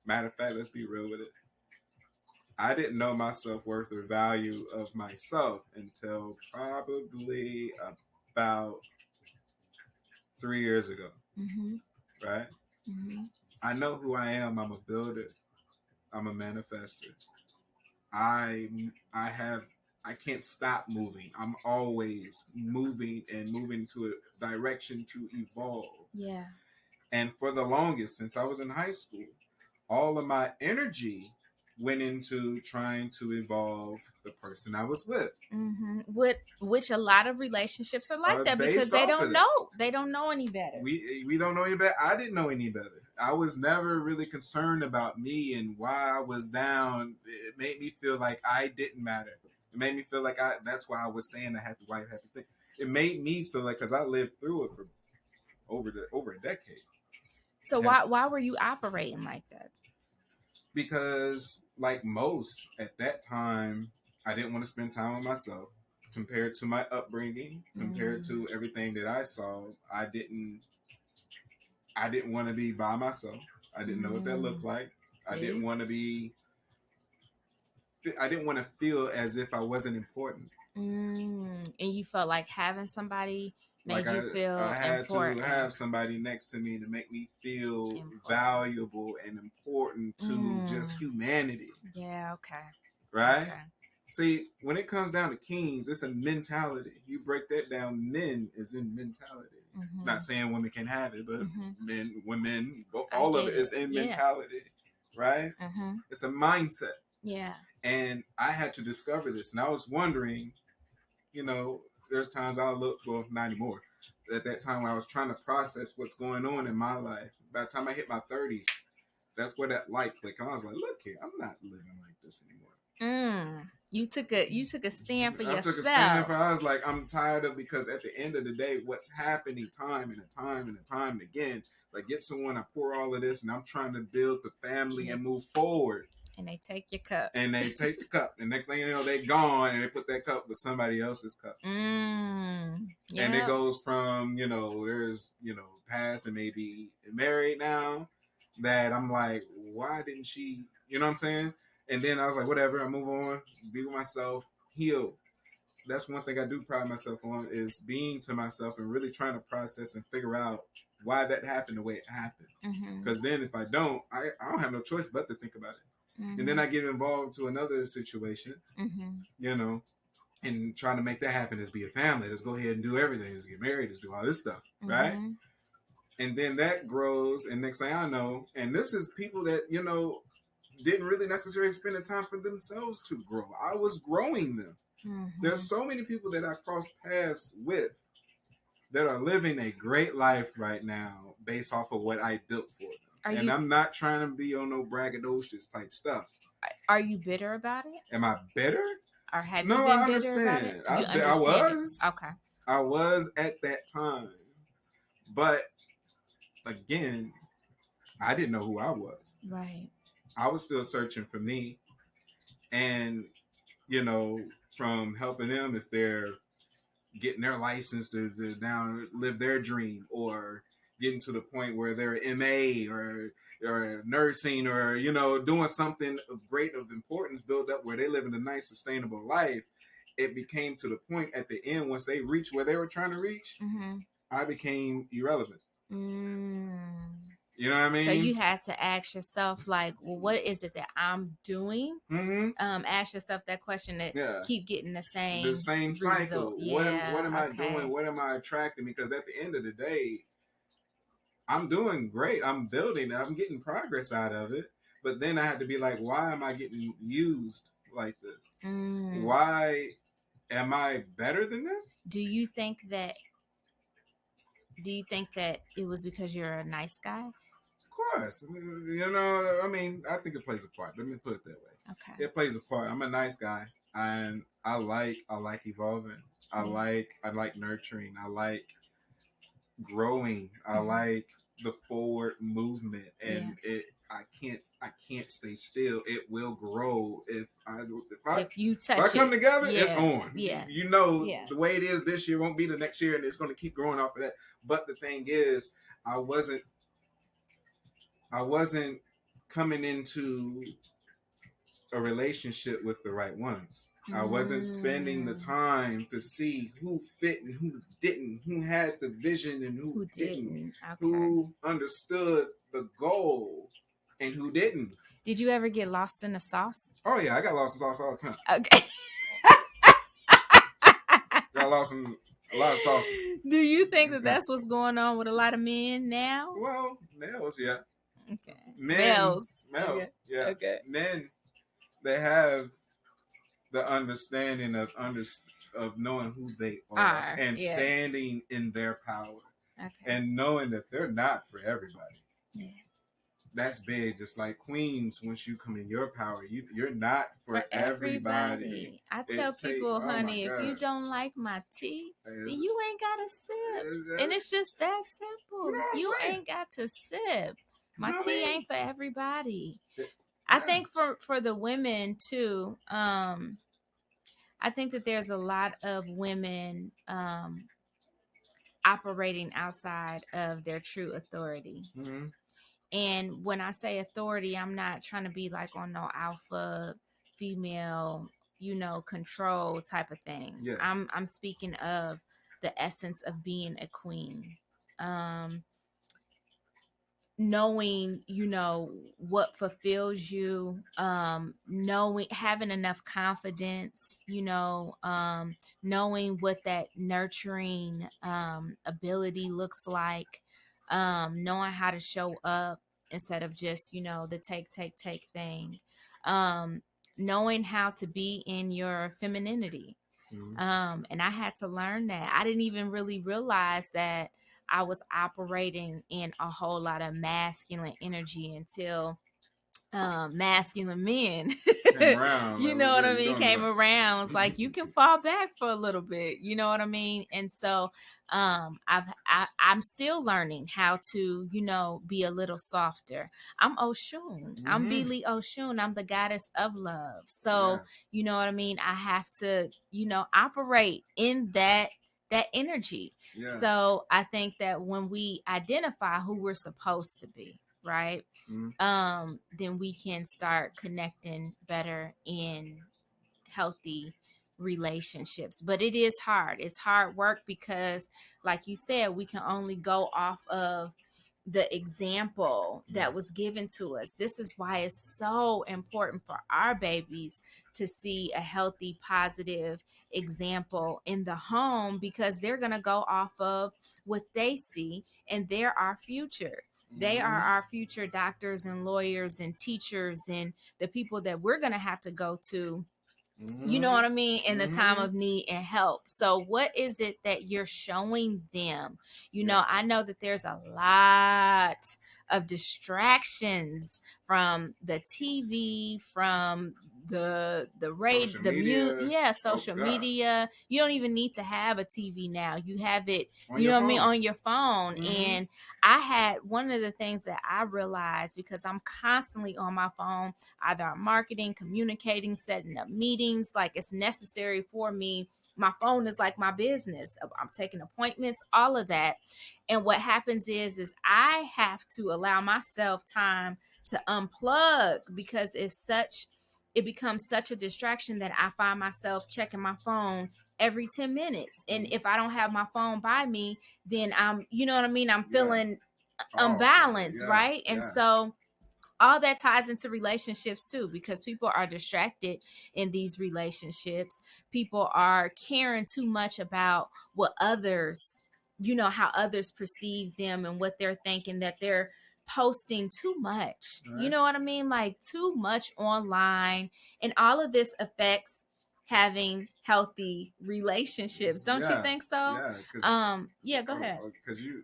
Matter of fact, let's be real with it. I didn't know my self-worth or value of myself until probably about 3 years ago. Mm-hmm. Right? Mm-hmm. I know who I am. I'm a builder. I'm a manifester. I can't stop moving. I'm always moving and moving to a direction to evolve. Yeah. And for the longest, since I was in high school, all of my energy went into trying to evolve the person I was with. Mm-hmm. Which a lot of relationships are like that, because they don't know any better. We don't know any better. I didn't know any better. I was never really concerned about me and why I was down. It made me feel like I didn't matter. It made me feel like that's why I was saying a happy wife, happy thing. It made me feel like, because I lived through it for over a decade. So why were you operating like that? Because like most at that time, I didn't want to spend time with myself. Compared to my upbringing, compared to everything that I saw, I didn't want to be by myself. I didn't know what that looked like. See? I didn't want to feel as if I wasn't important. And you felt like having somebody made you feel I had important. to have somebody next to me to make me feel valuable and important to just humanity. Yeah, okay. Right? Okay. See, when it comes down to kings, it's a mentality. You break that down, men is in mentality. Mm-hmm. Not saying women can have it, but men, women, all of it is in mentality. Right? Mm-hmm. It's a mindset. Yeah. And I had to discover this. And I was wondering, there's times I'll look, well, not anymore. At that time when I was trying to process what's going on in my life, by the time I hit my 30s, that's where that light clicked. I was like, look here, I'm not living like this anymore. You took a stand for yourself. I took a stand I was like, I'm tired of, because at the end of the day, what's happening time and time and time and again, like, get someone, I pour all of this, and I'm trying to build the family and move forward. And they take your cup. And they take the cup. And next thing you know, they're gone, and they put that cup with somebody else's cup. Yep. And it goes from, there's, past and maybe married now, that I'm like, why didn't she, you know what I'm saying? And then I was like, whatever, I move on, be with myself, heal. That's one thing I do pride myself on, is being to myself and really trying to process and figure out why that happened the way it happened. Because then if I don't have no choice but to think about it. And then I get involved to another situation, and trying to make that happen. Let's be a family. Let's go ahead and do everything. Let's get married. Let's do all this stuff, right? And then that grows, and next thing I know, and this is people that, didn't really necessarily spend the time for themselves to grow. I was growing them. There's so many people that I cross paths with that are living a great life right now based off of what I built for them. I'm not trying to be on no braggadocious type stuff. Are you bitter about it? Am I bitter? Or have you been bitter about it? I was. Okay. I was at that time. But again, I didn't know who I was. Right. I was still searching for me. And, from helping them if they're getting their license to live their dream, or getting to the point where they're MA or nursing or doing something of great of importance, build up where they live in a nice sustainable life. It became to the point at the end, once they reached where they were trying to reach, I became irrelevant. You know what I mean? So you had to ask yourself, like, well, what is it that I'm doing? Ask yourself that question to keep getting the same cycle. Yeah. What am I doing? What am I attracting? Because at the end of the day, I'm doing great. I'm building. I'm getting progress out of it. But then I had to be like, why am I getting used like this? Why am I better than this? Do you think that it was because you're a nice guy? Of course. I mean, I think it plays a part. Let me put it that way. Okay. It plays a part. I'm a nice guy, and I like evolving. I like nurturing. I like growing. I like the forward movement, and I can't stay still. It will grow if you touch if I come together, it's on. Yeah. The way it is this year won't be the next year, and it's going to keep growing off of that. But the thing is, I wasn't coming into a relationship with the right ones. I wasn't spending the time to see who fit and who didn't, who had the vision and who didn't, who understood the goal and who didn't. Did you ever get lost in the sauce? Oh yeah, I got lost in sauce all the time. Okay. Got lost in a lot of sauces. Do you think that that's what's going on with a lot of men now? Well, males, yeah. Okay. Males, okay. Yeah. Okay. Men, they have the understanding of knowing who they are and standing in their power, and knowing that they're not for everybody. Yeah. That's big. Just like queens, once you come in your power, you're not for everybody. I tell people, honey, if you don't like my tea, then you ain't gotta sip. And it's just that simple. You ain't got to sip. My tea ain't for everybody. I think for the women too, I think that there's a lot of women operating outside of their true authority. And when I say authority, I'm not trying to be like on no alpha female, control type of thing. Yeah. I'm speaking of the essence of being a queen. Knowing what fulfills you, knowing, having enough confidence, knowing what that nurturing ability looks like, knowing how to show up instead of just the take thing, knowing how to be in your femininity. And I had to learn that. I didn't even really realize that I was operating in a whole lot of masculine energy until masculine men came around. Came around. It's like, you can fall back for a little bit. You know what I mean? And so I'm still learning how to be a little softer. I'm Oshun. I'm Bili Oshun. I'm the goddess of love. So you know what I mean? I have to operate in that energy. Yeah. So I think that when we identify who we're supposed to be, right? Then we can start connecting better in healthy relationships. But it is hard. It's hard work because, like you said, we can only go off of the example that was given to us. This is why it's so important for our babies to see a healthy, positive example in the home, because they're going to go off of what they see, and they're our future. They are our future doctors and lawyers and teachers and the people that we're going to have to go to, you know what I mean, in the time of need and help. So what is it that you're showing them? I know that there's a lot of distractions from the TV, from the radio, the music, social media. You don't even need to have a TV now. You have it, on your phone. And I had one of the things that I realized, because I'm constantly on my phone, either marketing, communicating, setting up meetings, like it's necessary for me my phone is like my business. I'm taking appointments, all of that. And what happens is I have to allow myself time to unplug because it becomes such a distraction that I find myself checking my phone every 10 minutes. And if I don't have my phone by me, then you know what I mean? I'm feeling unbalanced, right? And so all that ties into relationships too, because people are distracted in these relationships. People are caring too much about what others, how others perceive them and what they're thinking, that they're posting too much. Right. You know what I mean? Like too much online. And all of this affects having healthy relationships. Don't you think so? Yeah, go ahead. Because you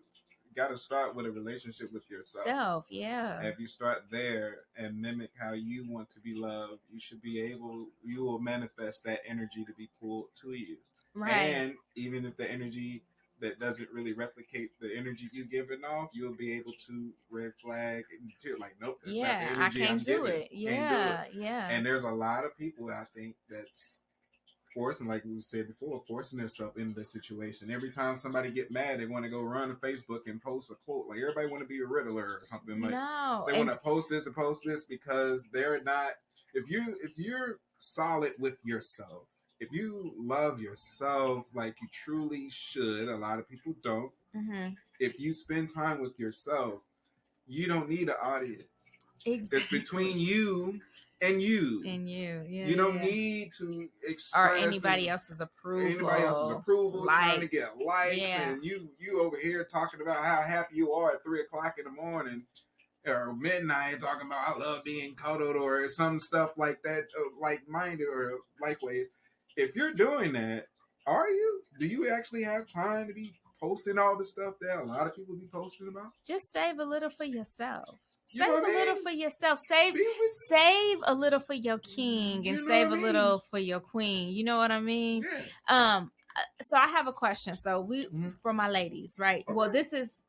got to start with a relationship with yourself. Yeah. If you start there and mimic how you want to be loved, you will manifest that energy to be pulled to you. Right. And even if the energy that doesn't really replicate the energy you giving off, you'll be able to red flag and like, nope, that's not the energy I'm giving. Yeah. And there's a lot of people, I think, that's forcing, like we said before, forcing themselves into the situation. Every time somebody get mad, they want to go run to Facebook and post a quote. Like everybody want to be a Riddler or something. Like they want to post this and post this because they're not. If you're solid with yourself, if you love yourself like you truly should, a lot of people don't. Mm-hmm. If you spend time with yourself, you don't need an audience. Exactly. It's between you and you. Yeah. You don't need to express or anybody else's approval. Trying to get likes, and you over here talking about how happy you are at 3:00 in the morning or midnight, talking about I love being cuddled or some stuff like that, like minded or likeways. If you're doing that, do you actually have time to be posting all the stuff that a lot of people be posting about? Just save a little for yourself. Save a little for yourself. Save a little for your king and save a little for your queen. You know what I mean? Yeah. So I have a question. So for my ladies, right? Okay. Well, this is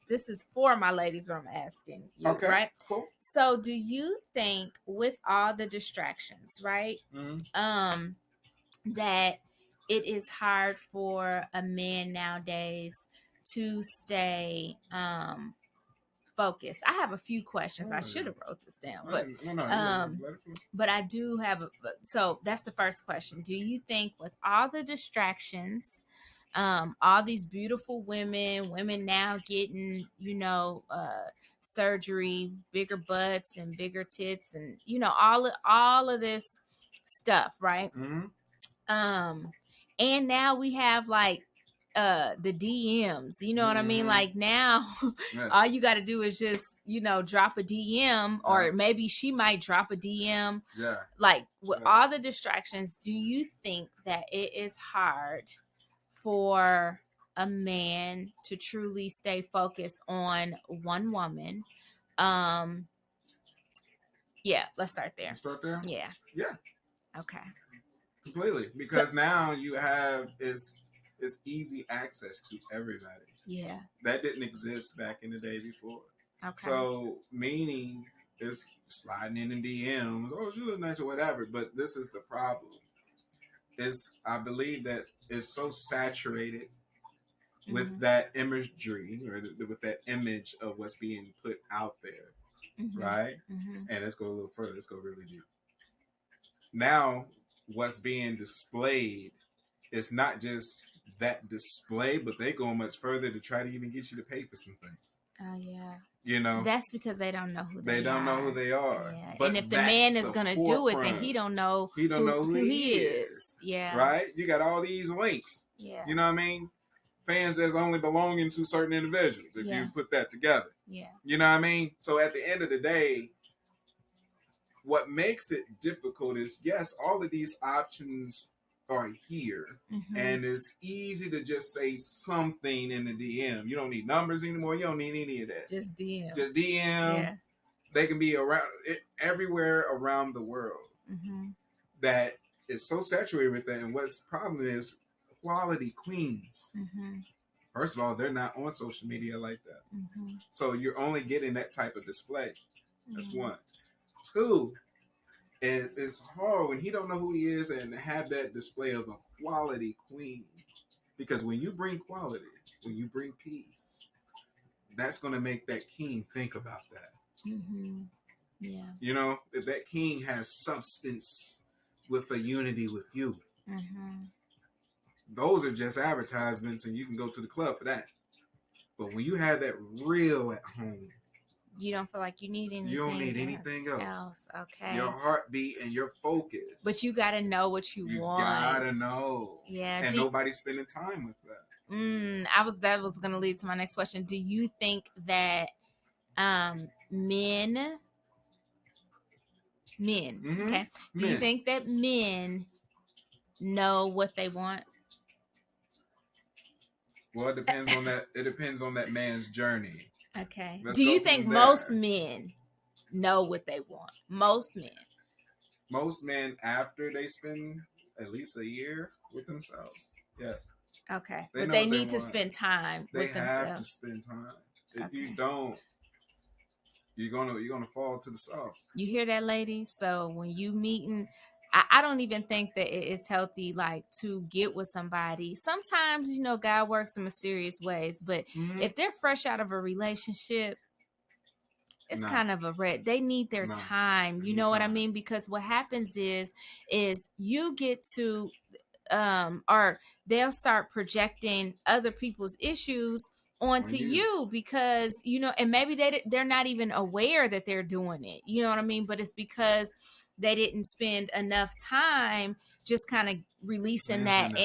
for my ladies what I'm asking you, okay, right? Cool. So do you think with all the distractions, right? Mm-hmm. That it is hard for a man nowadays to stay focus. I have a few questions. I should have wrote this down, but I do have. So that's the first question. Do you think with all the distractions, all these beautiful women now getting, surgery, bigger butts and bigger tits, and all of this stuff, right? Mm-hmm. And now we have like the DMs, you know what I mean? Like now all you got to do is just drop a DM, or maybe she might drop a DM. Like with all the distractions, do you think that it is hard for a man to truly stay focused on one woman? Yeah, let's start there. Yeah. Okay. Completely, because now you have is easy access to everybody. Yeah, that didn't exist back in the day before. Okay, so meaning is sliding in DMs. Oh, you look nice or whatever. But this is the problem. I believe that it's so saturated with that imagery or with that image of what's being put out there, right? Mm-hmm. And let's go a little further. Let's go really deep. Now, what's being displayed is not just that display, but they go much further to try to even get you to pay for some things. Oh yeah. That's because they don't know who they are. They don't know who they are. Yeah. But and if the man is going to do it, then he don't know who he is. Yeah. Right? You got all these links. Yeah. You know what I mean? Fans that's only belonging to certain individuals, if you put that together. Yeah. You know what I mean? So at the end of the day, what makes it difficult is, yes, all of these options are here, and it's easy to just say something in the DM. You don't need numbers anymore. You don't need any of that. Just DM. Yeah. They can be around everywhere around the world. That is so saturated with that. And what's the problem is quality queens. First of all, they're not on social media like that. So you're only getting that type of display. That's one. Two, It's hard when he don't know who he is and have that display of a quality queen. Because when you bring quality, when you bring peace, that's going to make that king think about that. Mm-hmm. Yeah. You know, if that king has substance with a unity with you, mm-hmm. those are just advertisements and you can go to the club for that. But when you have that real at home, you don't feel like you need anything. You don't need anything else. Okay. Your heartbit and your focus. But you got to know what you want. You got to know. Yeah. And nobody's spending time with that. That was going to lead to my next question. Do you think that men, Mm-hmm. okay? Do you think that men know what they want? Well, it depends on that. It depends on that man's journey. Okay. Do you think most men know what they want? Most men. Most men, after they spend at least a year with themselves, yes. Okay. But they need to spend time with themselves. They have to spend time. If you don't, you're gonna fall to the sauce. You hear that, ladies? So when you meeting, I don't even think that it's healthy, like, to get with somebody. Sometimes, you know, God works in mysterious ways, but if they're fresh out of a relationship, it's kind of a red. They need their time. You know what I mean? Because what happens is you get to or they'll start projecting other people's issues onto you because, you know, and maybe they're not even aware that they're doing it. You know what I mean? But it's because they didn't spend enough time just kind of releasing that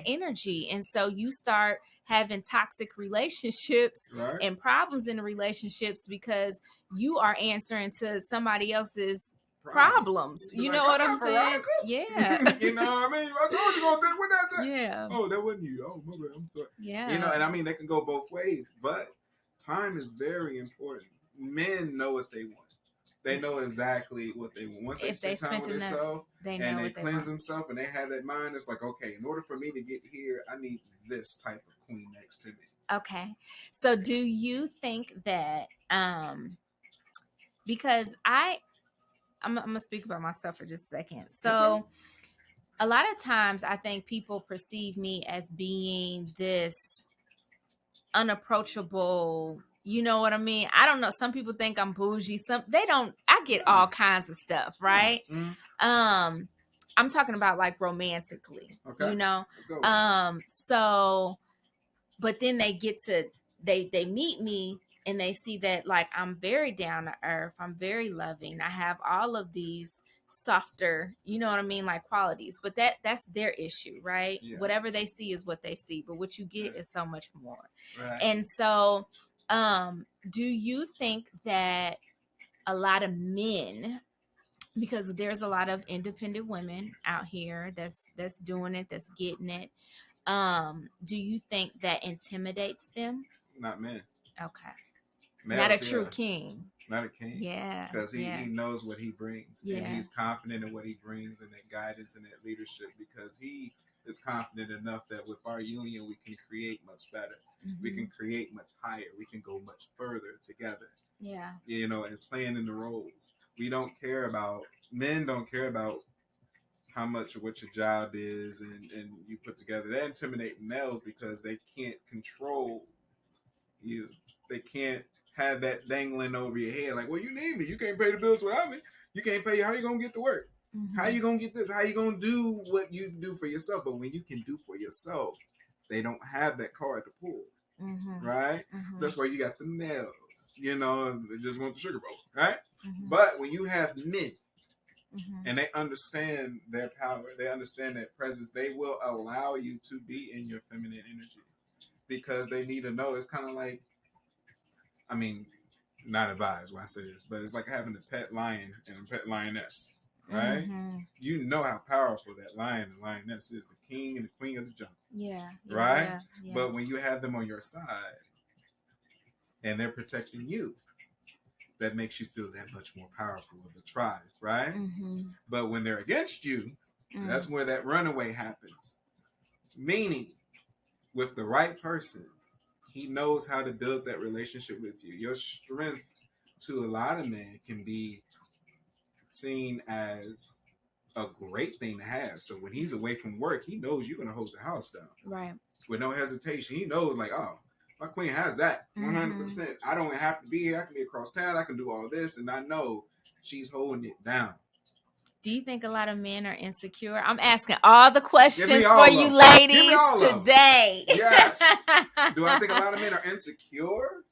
energy. And so you start having toxic relationships and problems in the relationships because you are answering to somebody else's problems. You know what I'm saying? Yeah. You know what I mean? I told you gonna take with that. Yeah. Oh, that wasn't you. Oh, my bad. I'm sorry. Yeah. You know, and I mean, that can go both ways, but time is very important. Men know what they want. They know exactly what they want. Once they spend time with themselves and they cleanse themselves and they have that mind, it's like, okay, in order for me to get here, I need this type of queen next to me. Okay. So do you think that, because I'm going to speak about myself for just a second. So a lot of times I think people perceive me as being this unapproachable, you know what I mean? I don't know. Some people think I'm bougie. They don't. I get all kinds of stuff, right? I'm talking about like romantically, you know? So, but then they get to, they meet me and they see that, like, I'm very down to earth. I'm very loving. I have all of these softer, you know what I mean, like, qualities. But that's their issue, right? Yeah. Whatever they see is what they see. But what you get is so much more. Right. And so, do you think that a lot of men, because there's a lot of independent women out here that's doing it, that's getting it, do you think that intimidates them? Not men. Okay. Males, not a true king. Not a king. Yeah. Because he knows what he brings. Yeah. And he's confident in what he brings and that guidance and that leadership, because he is confident enough that with our union we can create much better. Mm-hmm. We can create much higher. We can go much further together. Yeah. You know, and playing in the roles. Men don't care about how much of what your job is and you put together. They intimidate males because they can't control you. They can't have that dangling over your head like, well, you need me. You can't pay the bills without me. You can't pay. How you gonna get to work? Mm-hmm. How you gonna get this? How you gonna do what you do for yourself? But when you can do for yourself, they don't have that card to pull. Mm-hmm. Right? Mm-hmm. That's why you got the males. You know, they just want the sugar bowl, right? Mm-hmm. But when you have men, mm-hmm. and they understand their power, they understand that presence, they will allow you to be in your feminine energy because they need to know. It's kind of like, I mean, not advised when I say this, but it's like having a pet lion and a pet lioness, right? Mm-hmm. You know how powerful that lion and lioness is, the king and the queen of the jungle. Yeah. Right? Yeah. But when you have them on your side and they're protecting you, that makes you feel that much more powerful of the tribe, right? Mm-hmm. But when they're against you, that's where that runaway happens. Meaning, with the right person, he knows how to build that relationship with you. Your strength to a lot of men can be seen as a great thing to have. So when he's away from work, he knows you're going to hold the house down. Right. With no hesitation. He knows, like, oh, my queen has that 100%. I don't have to be here. I can be across town. I can do all this. And I know she's holding it down. Do you think a lot of men are insecure? I'm asking all the questions for you ladies today. Yes. Do I think a lot of men are insecure?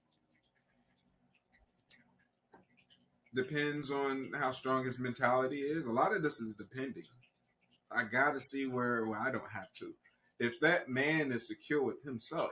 Depends on how strong his mentality is. A lot of this is depending. I got to see where I don't have to. If that man is secure with himself,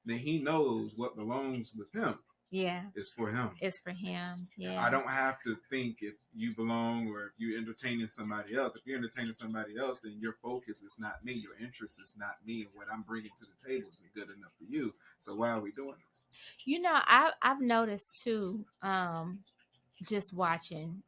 then he knows what belongs with him. Yeah. It's for him. It's for him. Yeah. I don't have to think if you belong or if you're entertaining somebody else. If you're entertaining somebody else, then your focus is not me. Your interest is not me. And what I'm bringing to the table isn't good enough for you. So why are we doing this? You know, I've noticed too, just watching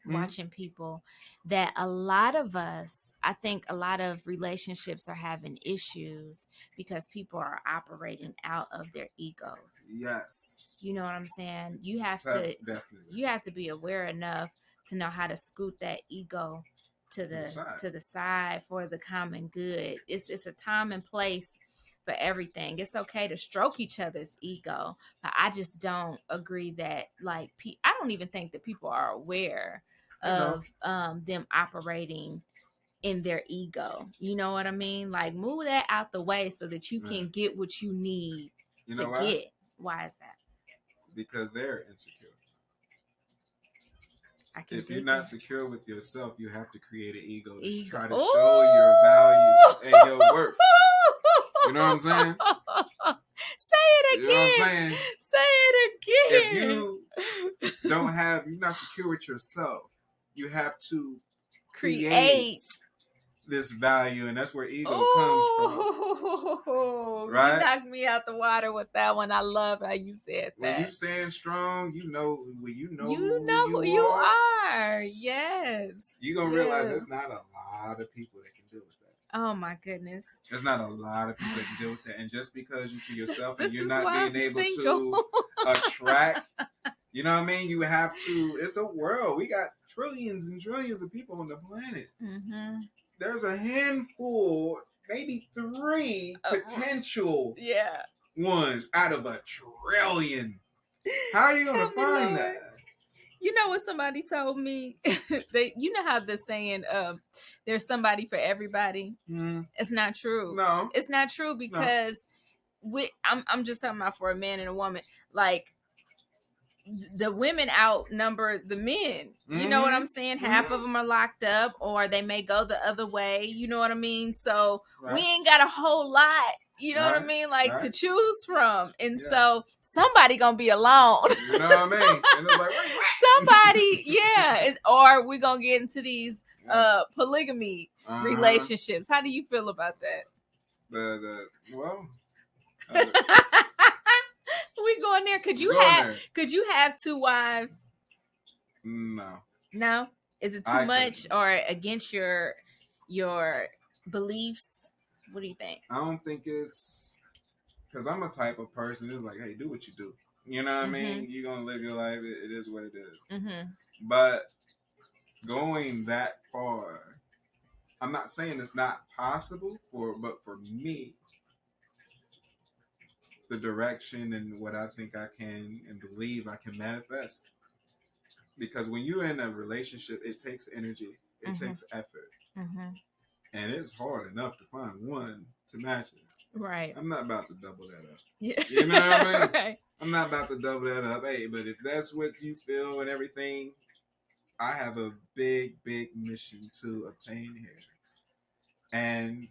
people, that a lot of us, I think a lot of relationships are having issues because people are operating out of their egos. Yes. You know what I'm saying? You have to be aware enough to know how to scoot that ego to the side for the common good. It's a time and place for everything. It's okay to stroke each other's ego, but I just don't agree that, like, I don't even think that people are aware of them operating in their ego. You know what I mean? Like, move that out the way so that you can get what you need to get. Why is that? Because they're insecure. If you're not secure with yourself, you have to create an ego to try to show your value and your worth. You know what I'm saying? Say it again. You know what I'm saying? Say it again. If you're not secure with yourself, you have to create this value, and that's where ego comes from. Right? You knocked me out the water with that one. I love how you said that. When you stand strong, you know who you are. Yes. You're going to realize there's not a lot of people that can deal with that. Oh my goodness. There's not a lot of people that can deal with that. And just because you're to yourself and you're not being able to attract, you know what I mean? You have to, it's a world. We got trillions and trillions of people on the planet. Mm-hmm. There's a handful, maybe 3 potential ones out of a trillion. How are you going to find that? You know what somebody told me? You know how the saying, there's somebody for everybody? It's not true. No. It's not true because I'm just talking about for a man and a woman. Like, the women outnumber the men. You know what I'm saying? Half of them are locked up, or they may go the other way. You know what I mean? So we ain't got a whole lot, you know what I mean? Like, to choose from. And so somebody gonna be alone. You know what I mean? And it's like, somebody, or we gonna get into these polygamy relationships. How do you feel about that? We going there. Could you have 2 wives? No. Is it too much or against your beliefs? What do you think? I don't think it's, because I'm a type of person who's like, hey, do what you do. You know what I mean? You're gonna live your life. It is what it is. But going that far, I'm not saying it's not possible but for me, the direction and what I think I can and believe I can manifest. Because when you're in a relationship, it takes energy, it takes effort, and it's hard enough to find one to match it. Right. I'm not about to double that up. Yeah. You know what I mean? Right. I'm not about to double that up. Hey, but if that's what you feel and everything, I have a big, big mission to obtain here. And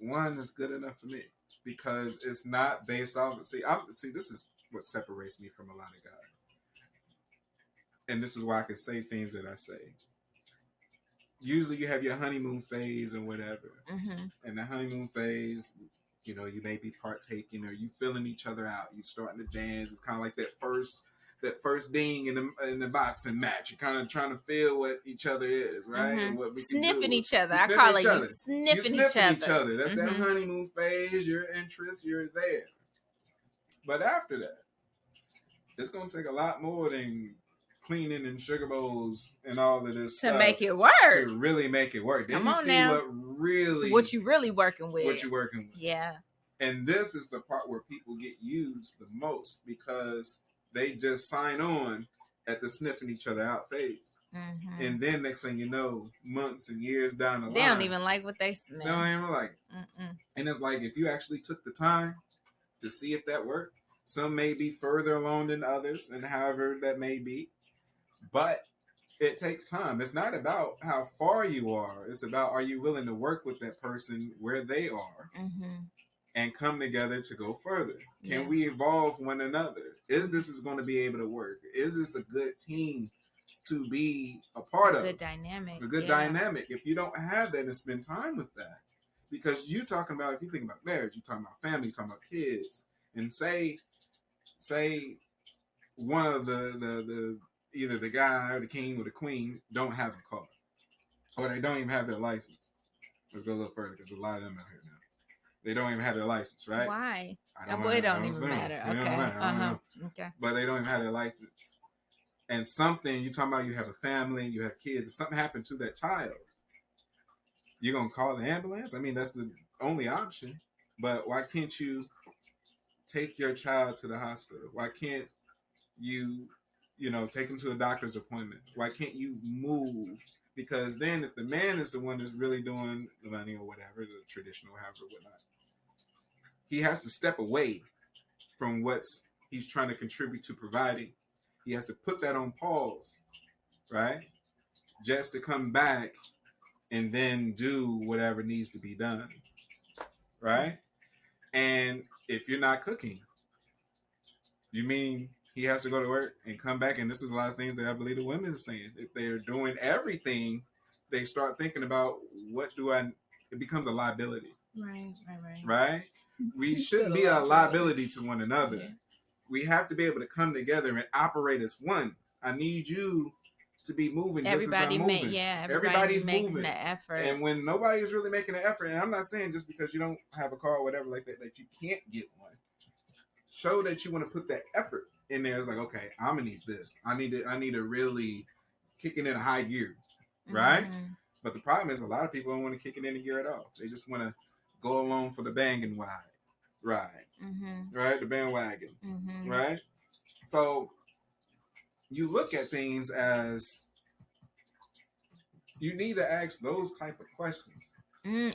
one is good enough for me. Because it's not based off. See, this is what separates me from a lot of guys, and this is why I can say things that I say. Usually, you have your honeymoon phase and whatever, and the honeymoon phase, you know, you may be partaking or you feeling each other out. You starting to dance. It's kind of like that first ding in the boxing match. You're kind of trying to feel what each other is, right? And what we sniffing each other. I call it you sniffing each other. That's that honeymoon phase. Your interest, you're there. But after that, it's gonna take a lot more than cleaning and sugar bowls and all of this to stuff make it work. To really make it work. Then Come you on see now. what you really working with. What you working with. Yeah. And this is the part where people get used the most because they just sign on at the sniffing each other out phase. Mm-hmm. And then next thing you know, months and years down the line, they don't even like what they smell. They don't even like it. And it's like if you actually took the time to see if that worked, some may be further along than others, and however that may be. But it takes time. It's not about how far you are. It's about, are you willing to work with that person where they are and come together to go further? Can we evolve one another? Is this going to be able to work? Is this a good team to be a part of? A good dynamic. A good dynamic. If you don't have that, then spend time with that. Because you talking about, if you think about marriage, you're talking about family, you're talking about kids. And say one of the either the guy or the king or the queen don't have a car, or they don't even have their license. Let's go a little further because a lot of them out here now. They don't even have their license, right? Why? It don't even matter. Okay. Okay. But they don't even have their license. And something, you talking about, you have a family, you have kids, if something happened to that child, you're going to call the ambulance? I mean, that's the only option. But why can't you take your child to the hospital? Why can't you take them to a doctor's appointment? Why can't you move? Because then if the man is the one that's really doing the money or whatever, the traditional, however, whatnot, he has to step away from what's he's trying to contribute to providing. He has to put that on pause, right? Just to come back and then do whatever needs to be done, right? And if you're not cooking, you mean he has to go to work and come back? And this is a lot of things that I believe the women are saying. If they're doing everything, they start thinking about, it becomes a liability. Right? We shouldn't be a liability to one another. Yeah. We have to be able to come together and operate as one. I need you to be moving just as I'm moving. Everybody's moving. The effort. And when nobody's really making an effort, and I'm not saying just because you don't have a car or whatever like that you can't get one. Show that you want to put that effort in there. It's like, okay, I'm gonna need this. I need to really kick it in a high gear, right? But the problem is a lot of people don't want to kick it in a gear at all. They just want to go along for the banging ride, right? The bandwagon, right? So you look at things as you need to ask those type of questions.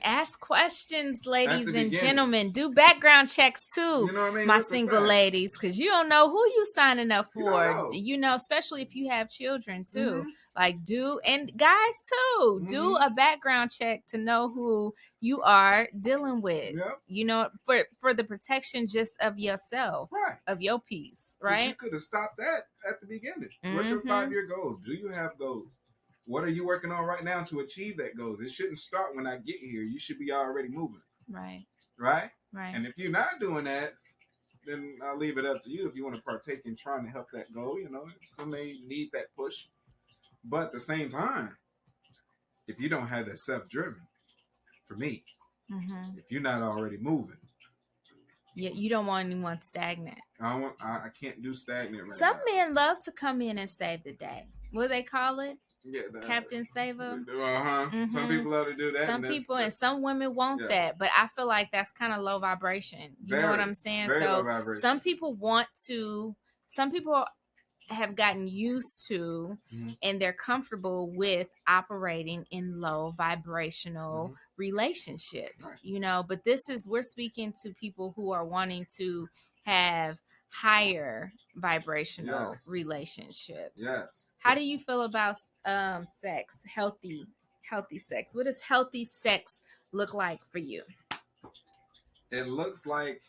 Ask questions, ladies and gentlemen. Do background checks too, you know what I mean? My single ladies, because you don't know who you signing up for. Especially if you have children too. Like and guys too. Do a background check to know who you are dealing with. For the protection just of yourself, right? Of your peace, right? But you could have stopped that at the beginning. What's your 5-year goals? Do you have goals? What are you working on right now to achieve that goals? It shouldn't start when I get here. You should be already moving. Right. And if you're not doing that, then I'll leave it up to you if you want to partake in trying to help that goal. Some may need that push. But at the same time, if you don't have that self-driven, for me, if you're not already moving. Yeah, you don't want anyone stagnant. I can't do stagnant right Some men love to come in and save the day. What do they call it? Yeah, Captain Saver. Some people love to do that. Some people and some women want that, but I feel like that's kind of low vibration. You know what I'm saying? Very low vibration. Some people have gotten used to and they're comfortable with operating in low vibrational relationships, but we're speaking to people who are wanting to have higher vibrational relationships. Yes. How do you feel about sex? Healthy sex. What does healthy sex look like for you? It looks like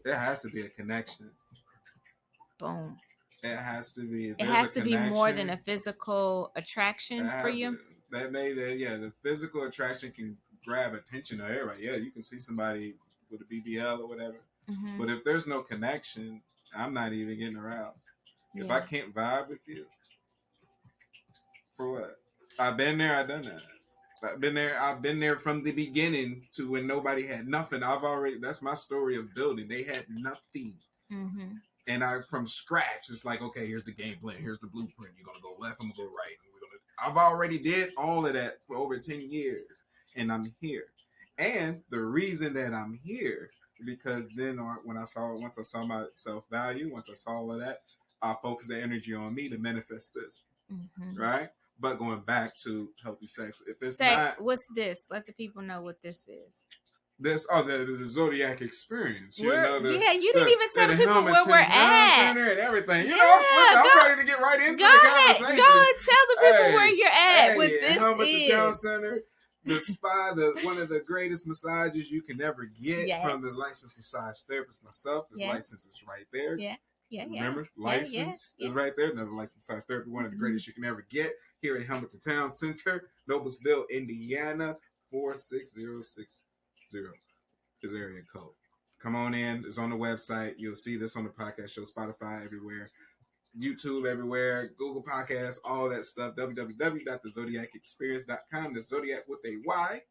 there has to be a connection. Boom. It has to be. It has to be more than a physical attraction for you. The physical attraction can grab attention of everybody. Yeah, you can see somebody with a BBL or whatever. But if there's no connection, I'm not even getting aroused. Yeah. If I can't vibe with you, for what? I've been there, I've done that. I've been there from the beginning to when nobody had nothing. That's my story of building. They had nothing. And I from scratch, it's like, okay, here's the game plan, here's the blueprint. You're gonna go left, I'm gonna go right. I've already did all of that for over 10 years, and I'm here. And the reason that I'm here, because then once I saw my self value, once I saw all of that, I focused the energy on me to manifest this, right? But going back to healthy sex, if it's not, what's this? Let the people know what this is. The Zodiac experience. You didn't even tell the people where we're at. Center and everything. I'm ready to get right into the conversation. Go and tell the people where you're at with this Hamilton Town Center, the spa, one of the greatest massages you can ever get from the licensed massage therapist myself. This license is right there. Remember, license is right there. Another licensed massage therapist, one of the greatest you can ever get here at Hamilton Town Center, Noblesville, Indiana, 46060 is area code. Come on in. It's on the website. You'll see this on the podcast show, Spotify, everywhere, YouTube, everywhere, Google Podcasts, all that stuff. www.thezodiacexperience.com. The Zodiac with a Y,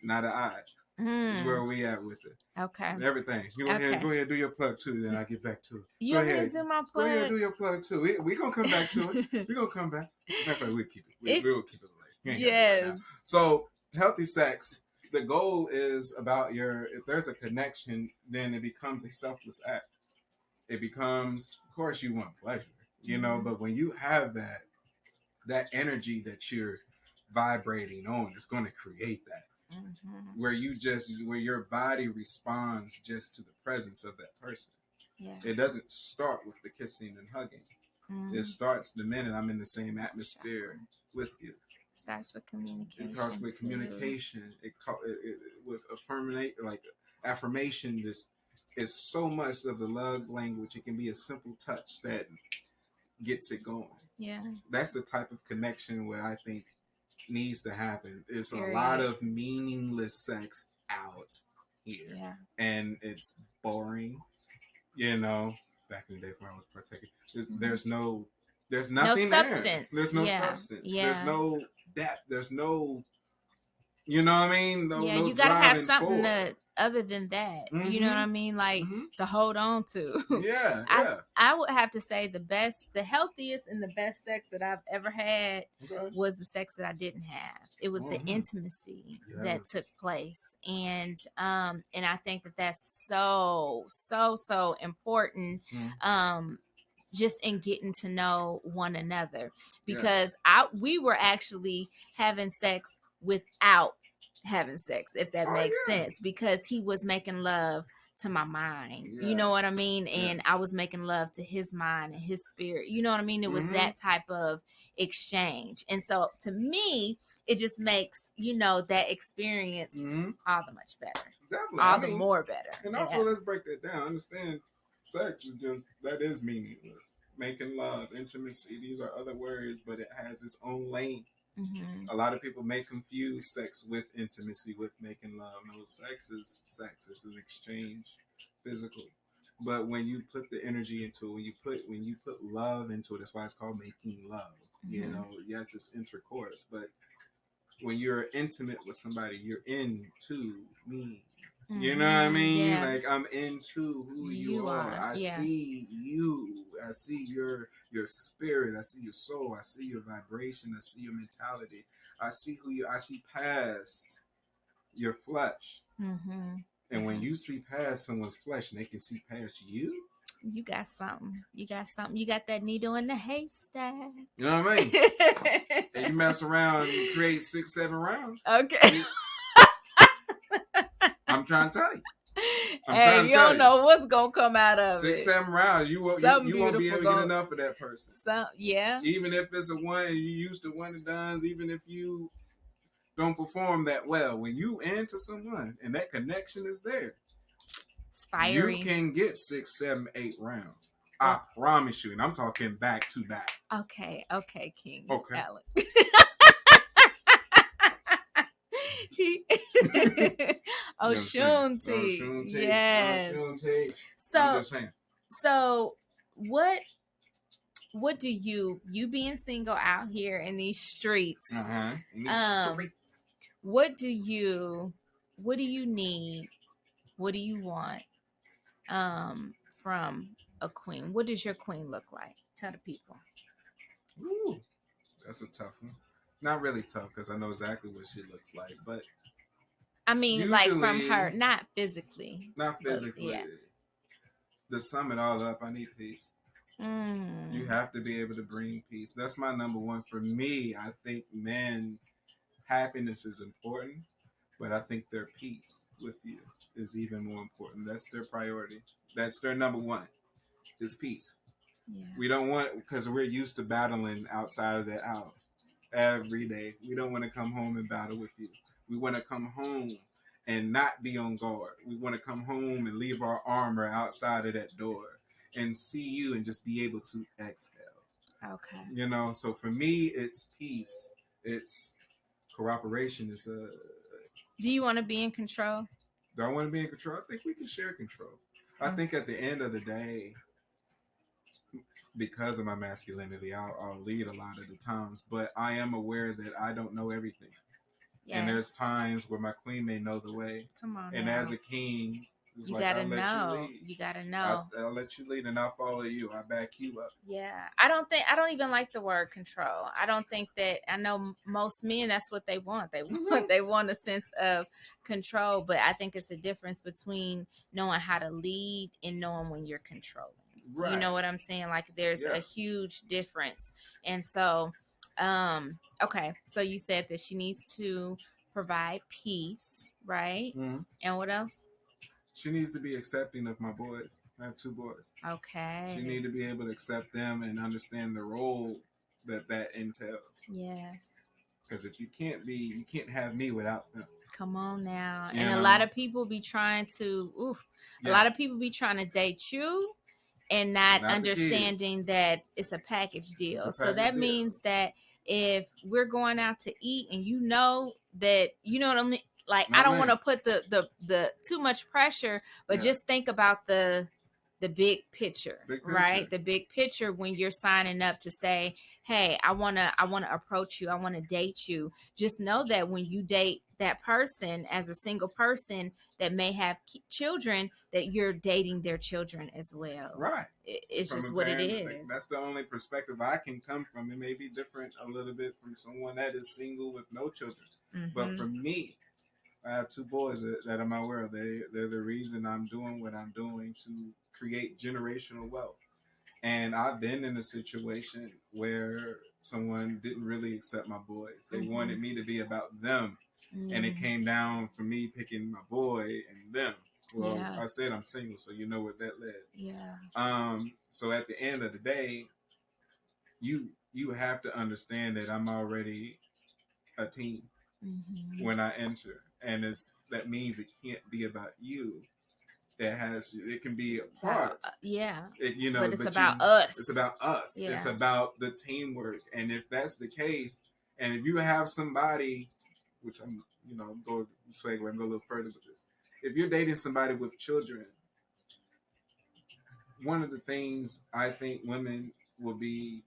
not an I. Is where we at with it. Okay. Everything. Go ahead and do your plug too, then I get back to it. You want me to do my plug? Go ahead and do your plug too. We're going to come back to it. We're going to come back. Matter of fact, we'll keep it. We'll keep it late. Yes. Right, so, healthy sex. The goal is about if there's a connection, then it becomes a selfless act. It becomes, of course, you want pleasure, but when you have that energy that you're vibrating on, it's going to create that. Where your body responds just to the presence of that person. Yeah. It doesn't start with the kissing and hugging. It starts the minute I'm in the same atmosphere with you. Starts with communication. It starts with communication. With affirmation. This is so much of the love language. It can be a simple touch that gets it going. Yeah, that's the type of connection where I think needs to happen. It's a lot of meaningless sex out here, and it's boring. Back in the day when I was partaking, there's nothing no substance. There. There's no substance. Yeah. There's no depth. There's no, you know what I mean? No you gotta have something other than that. You know what I mean? Like to hold on to. Yeah. I would have to say the healthiest and the best sex that I've ever had was the sex that I didn't have. It was the intimacy that took place. And I think that that's so important. Just in getting to know one another, because we were actually having sex without having sex, if that makes sense, because he was making love to my mind, you know what I mean, and I was making love to his mind and his spirit, you know what I mean. It was that type of exchange, and so to me it just makes that experience all the much better. Definitely. The more better. And also let's break that down. Understand, sex is that is meaningless. Making love, intimacy, these are other words, but it has its own lane. A lot of people may confuse sex with intimacy, with making love. No, sex is sex. It's an exchange, physical. But when you put the energy into it, when you put love into it, that's why it's called making love. Yes, it's intercourse, but when you're intimate with somebody, you're into me. You know what I mean? Yeah. Like I'm into who you are. I see you. I see your spirit. I see your soul. I see your vibration. I see your mentality. I see who you. I see past your flesh. And when you see past someone's flesh, and they can see past you, you got something. You got that needle in the haystack. You know what I mean? And you mess around and create 6-7 rounds. Okay. I'm trying to tell you. You don't know what's gonna come out of 6-7 rounds. You won't be able to get enough of that person. Even if it's a one and you used to one and done's, even if you don't perform that well, when you into someone and that connection is there, it's fiery. You can get 6, 7, 8 rounds. I promise you, and I'm talking back to back. Okay, King. Okay. Alex. Oshunti. Yes. So what do you being single out here in these streets? What do you need? What do you want from a queen? What does your queen look like? Tell the people. Ooh, that's a tough one. Not really tough because I know exactly what she looks like, but I mean, like from her, usually not physically, not but physically. yeah. To sum it all up, I need peace. You Mm. have to be able to bring peace. That's my number one. For me, I think men happiness is important, but I think their peace with you is even more important. That's their priority. That's their number one is peace. Yeah. We don't want because we're used to battling outside of that house every day. We don't want to come home and battle with you. We want to come home and not be on guard. We want to come home and leave our armor outside of that door and see you and just be able to exhale. Okay. You know, so for me, it's peace. It's cooperation. It's a. Do you want to be in control? Do I want to be in control? I think we can share control. I think at the end of the day, because of my masculinity, I'll lead a lot of the times, but I am aware that I don't know everything. Yes. And there's times where my queen may know the way. Come on. And now. as a king, it's you like, gotta I'll let know. you lead. You gotta know. I'll let you lead and I'll follow you. I'll back you up. Yeah. I don't even like the word control. I don't think that, I know most men, that's what they want. They want a sense of control, but I think it's a difference between knowing how to lead and knowing when you're controlling. Right. You know what I'm saying? Like there's a huge difference. And so, okay. So you said that she needs to provide peace, right? Mm-hmm. And what else? She needs to be accepting of my boys. I have 2 boys. Okay. She needs to be able to accept them and understand the role that entails. Yes. Because if you can't have me without them. Come on now. You know? A lot of people be trying to, a lot of people be trying to date you and not understanding that it's a package deal. So that means that if we're going out to eat and you know that, you know what I mean? Like, I don't want to put the too much pressure, but just think about the big picture, right? The big picture when you're signing up to say, hey, I want to approach you. I want to date you. Just know that when you date that person as a single person that may have children, that you're dating their children as well. Right. It's from just what it is. That's the only perspective I can come from. It may be different a little bit from someone that is single with no children. Mm-hmm. But for me, I have 2 boys that are my world. They're the reason I'm doing what I'm doing to create generational wealth. And I've been in a situation where someone didn't really accept my boys. They wanted me to be about them. And it came down for me picking my boy and them. Well, I said I'm single, so you know what that led. Yeah. So at the end of the day, you have to understand that I'm already a team when I enter. And that means it can't be about you. It can be a part. But it's about us. It's about us. Yeah. It's about the teamwork. And if that's the case, and if you have somebody, which I'm going to segue and go a little further with this. If you're dating somebody with children, one of the things I think men will be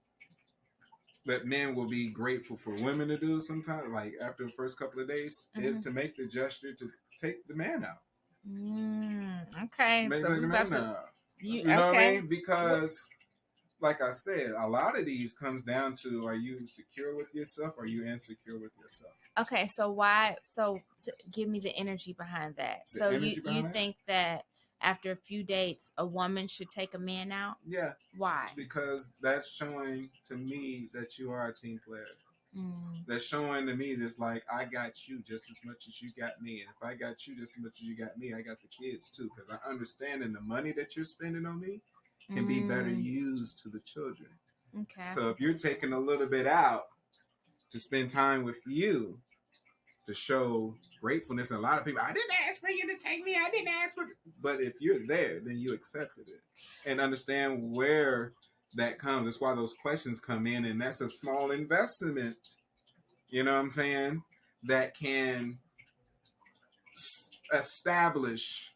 grateful for women to do sometimes, like after the first couple of days, is to make the gesture to take the man out. Okay. So we're about to. You know what I mean? Because, like I said, a lot of these comes down to: are you secure with yourself? Or are you insecure with yourself? Okay. So why? So give me the energy behind that. So you think that after a few dates, a woman should take a man out? Yeah. Why? Because that's showing to me that you are a team player. That's showing to me that's like, I got you just as much as you got me. And if I got you just as much as you got me, I got the kids too. Because I understand that the money that you're spending on me can be better used to the children. Okay. So if you're taking a little bit out to spend time with you, to show gratefulness, and a lot of people, I didn't ask for you to take me. I didn't ask for it. But if you're there, then you accepted it. And understand where that comes. That's why those questions come in, and that's a small investment, you know what I'm saying, that can establish,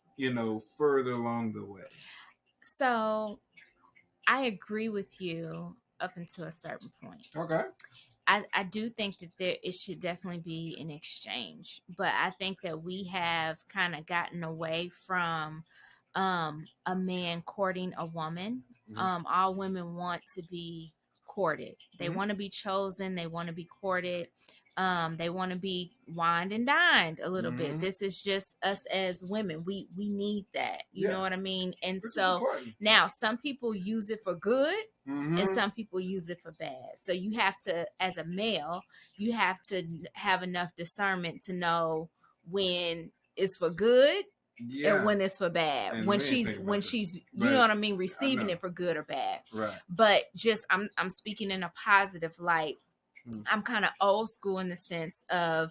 further along the way. So I agree with you up until a certain point. Okay. I do think that it should definitely be an exchange, but I think that we have kind of gotten away from a man courting a woman All women want to be courted. They want to be chosen. They want to be courted. They want to be wined and dined a little bit. This is just us as women. We need that. You know what I mean? And Which so now some people use it for good and some people use it for bad. So you have to, as a male, you have to have enough discernment to know when it's for good and when it's for bad. And when she's you know what I mean, receiving it for good or bad. Right. But just I'm speaking in a positive light. I'm kind of old school in the sense of,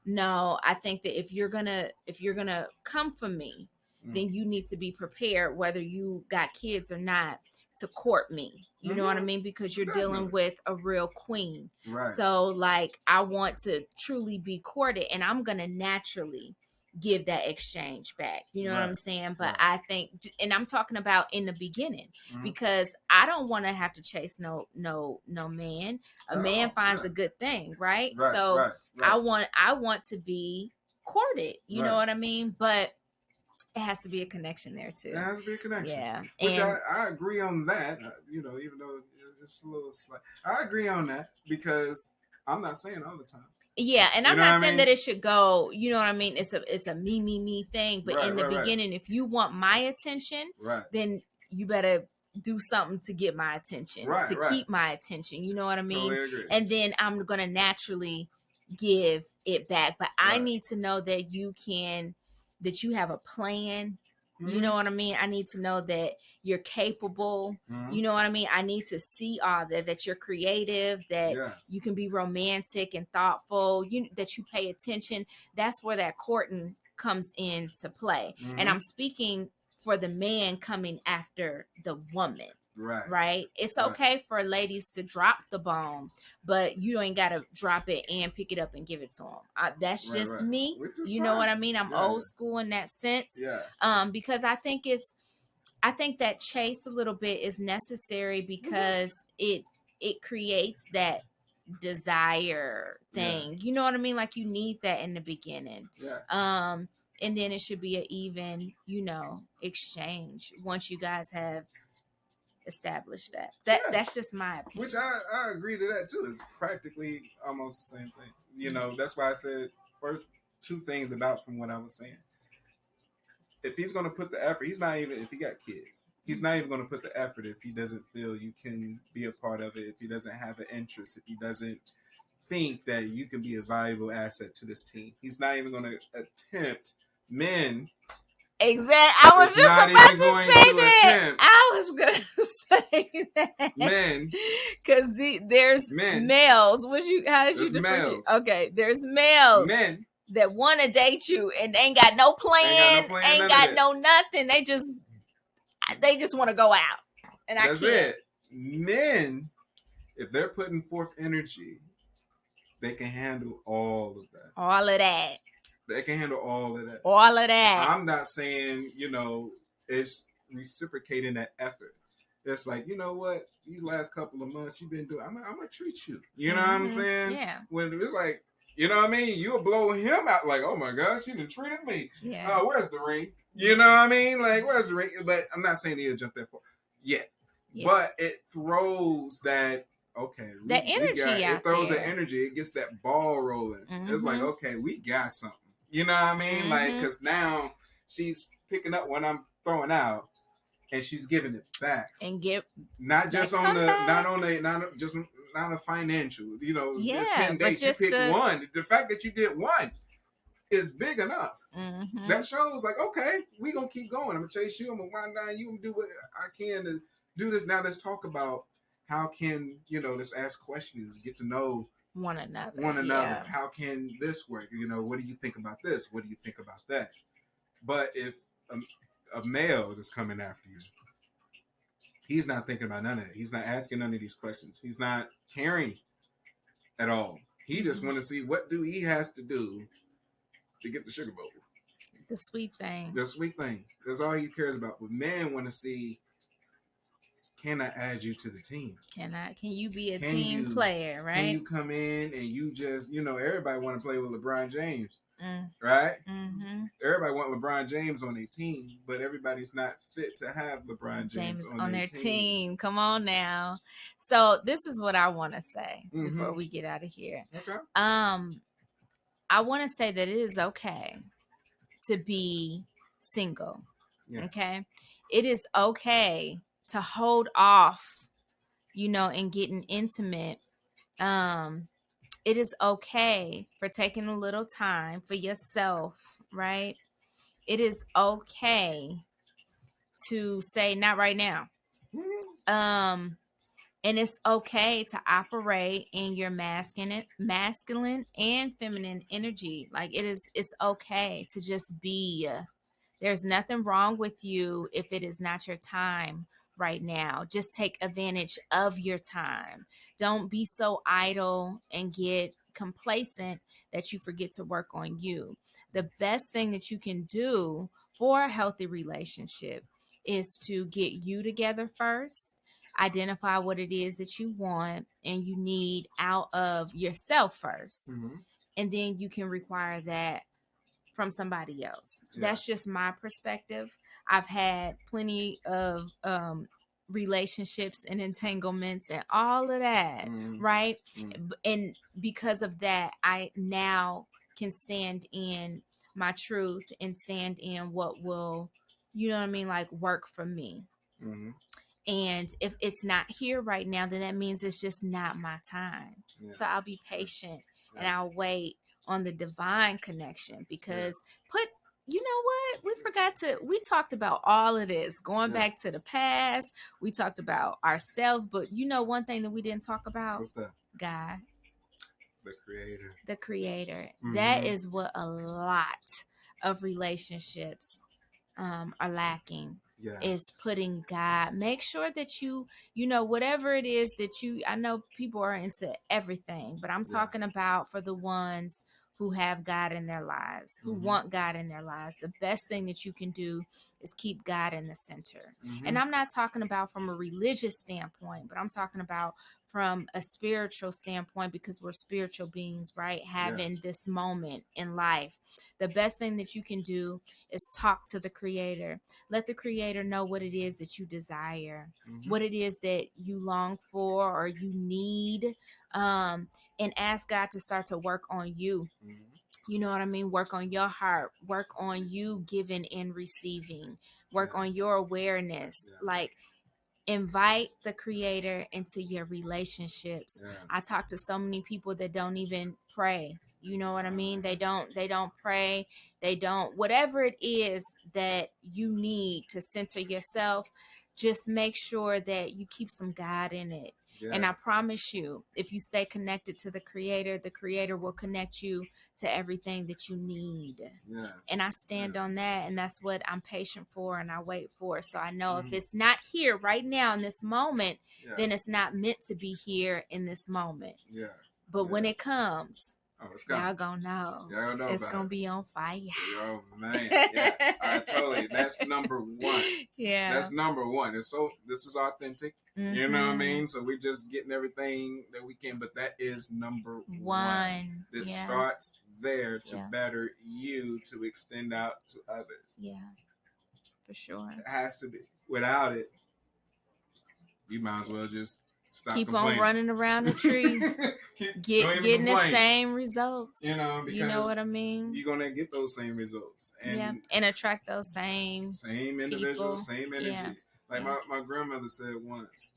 no, I think that if you're gonna come for me, then you need to be prepared, whether you got kids or not, to court me. You know what I mean? Because you're dealing with a real queen. Right. So like, I want to truly be courted, and I'm gonna naturally give that exchange back. You know what I'm saying? But I think, and I'm talking about in the beginning, because I don't want to have to chase no man. A man finds a good thing, right? So I want to be courted. You know what I mean? But it has to be a connection there too. It has to be a connection. Yeah. Which I agree on that. You know, even though it's a little slight, I agree on that, because I'm not saying all the time. Yeah, and I'm not saying that it should go, you know what I mean? It's a me thing. But in the beginning, if you want my attention, then you better do something to get my attention, keep my attention. You know what I mean? Totally agree. And then I'm gonna naturally give it back. But I need to know that you have a plan. You know what I mean? I need to know that you're capable. You know what I mean? I need to see all that you're creative, that you can be romantic and thoughtful, that you pay attention. That's where that courting comes into play. And I'm speaking for the man coming after the woman. Right. It's okay for ladies to drop the bomb, but you ain't got to drop it and pick it up and give it to them. That's just me. You know what I mean? I'm old school in that sense. Because I think that chase a little bit is necessary, because it creates that desire thing. You know what I mean? Like, you need that in the beginning. And then it should be an even, exchange once you guys have establish that's just my opinion. Which I agree to that too. It's practically almost the same thing. You know, that's why I said first two things about from what I was saying. If he's going to put the effort, if he got kids, he's not even going to put the effort if he doesn't feel you can be a part of it, if he doesn't have an interest, if he doesn't think that you can be a valuable asset to this team. He's not even going to attempt. Men, exactly. I was just about to say that. I was gonna say that. Men, because there's males. How did you define it? Okay, there's males. Men that want to date you and they ain't got no plan, ain't got no nothing. They just want to go out. And that's it. Men, if they're putting forth energy, they can handle all of that. All of that. They can handle all of that. All of that. I'm not saying, it's reciprocating that effort. It's like, you know what? These last couple of months you've been doing, I'm going to treat you. You know what I'm saying? Yeah. When it's like, you know what I mean? You'll blow him out like, oh my gosh, you done treated me. Yeah. Where's the ring? You know what I mean? Like, where's the ring? But I'm not saying he'll jump that far yet. Yeah. But it throws that, okay. That energy out it throws the energy. It gets that ball rolling. It's like, okay, we got something. You know what I mean? Like, because now she's picking up what I'm throwing out, and she's giving it back. And get not just on the not a financial. Just 10 days. You pick one. The fact that you did one is big enough. That shows like, okay, we gonna keep going. I'm gonna chase you. I'm gonna wind down you and do what I can to do this. Now let's talk about how can let's ask questions, get to know one another. Yeah. How can this work? What do you think about this? What do you think about that? But if a male is coming after you, he's not thinking about none of it. He's not asking none of these questions. He's not caring at all. He just want to see what do he has to do to get the sugar bowl. The sweet thing. The sweet thing. That's all he cares about. But men want to see can I add you to the team? Can you be a team player, right? Can you come in and you just, everybody want to play with LeBron James, right? Mm-hmm. Everybody want LeBron James on their team, but everybody's not fit to have LeBron James on their team. Come on now. So this is what I want to say before we get out of here. Okay. I want to say that it is okay to be single. Yes. Okay. It is okay to hold off, and getting intimate. It is okay for taking a little time for yourself, right? It is okay to say not right now. And it's okay to operate in your masculine and feminine energy. Like it's okay to just be. There's nothing wrong with you if it is not your time right now. Just take advantage of your time. Don't be so idle and get complacent that you forget to work on you. The best thing that you can do for a healthy relationship is to get you together first, identify what it is that you want and you need out of yourself 1st. Mm-hmm. And then you can require that from somebody else. Yeah. That's just my perspective. I've had plenty of relationships and entanglements and all of that, right? And because of that, I now can stand in my truth and stand in what will, like work for me. Mm-hmm. And if it's not here right now, then that means it's just not my time. Yeah. So I'll be patient and I'll wait on the divine connection because you know what? We talked about all of this going back to the past. We talked about ourselves, but one thing that we didn't talk about? What's that? God. The Creator. Mm-hmm. That is what a lot of relationships are lacking. Yes. Is putting God. Make sure that you whatever it is that I know people are into everything, but I'm talking about for the ones who have God in their lives, who want God in their lives. The best thing that you can do is keep God in the center. And I'm not talking about from a religious standpoint, but I'm talking about from a spiritual standpoint because we're spiritual beings, right? Having this moment in life. The best thing that you can do is talk to the Creator. Let the Creator know what it is that you desire, what it is that you long for or you need, and ask God to start to work on you. You know what I mean? Work on your heart, work on you giving and receiving, work on your awareness. Like, invite the Creator into your relationships. Yes. I talk to so many people that don't even pray. You know what I mean? They don't pray. They don't, whatever it is that you need to center yourself, just make sure that you keep some God in it. Yes. And I promise you, if you stay connected to the Creator will connect you to everything that you need. Yes. And I stand on that, and that's what I'm patient for and I wait for. So I know if it's not here right now in this moment, then it's not meant to be here in this moment. Yes. But when it comes, y'all gonna know. Y'all gonna know it's gonna be on fire. Oh man, yeah, totally. That's number one. Yeah, that's number one. This is authentic. You know what I mean? So we're just getting everything that we can, but that is number one. That starts there to better you, to extend out to others. Yeah, for sure. It has to be. Without it, you might as well just keep on running around the tree, getting the same results. You know what I mean? You're gonna get those same results, and attract those same individuals, same energy. Yeah. Like my grandmother said once,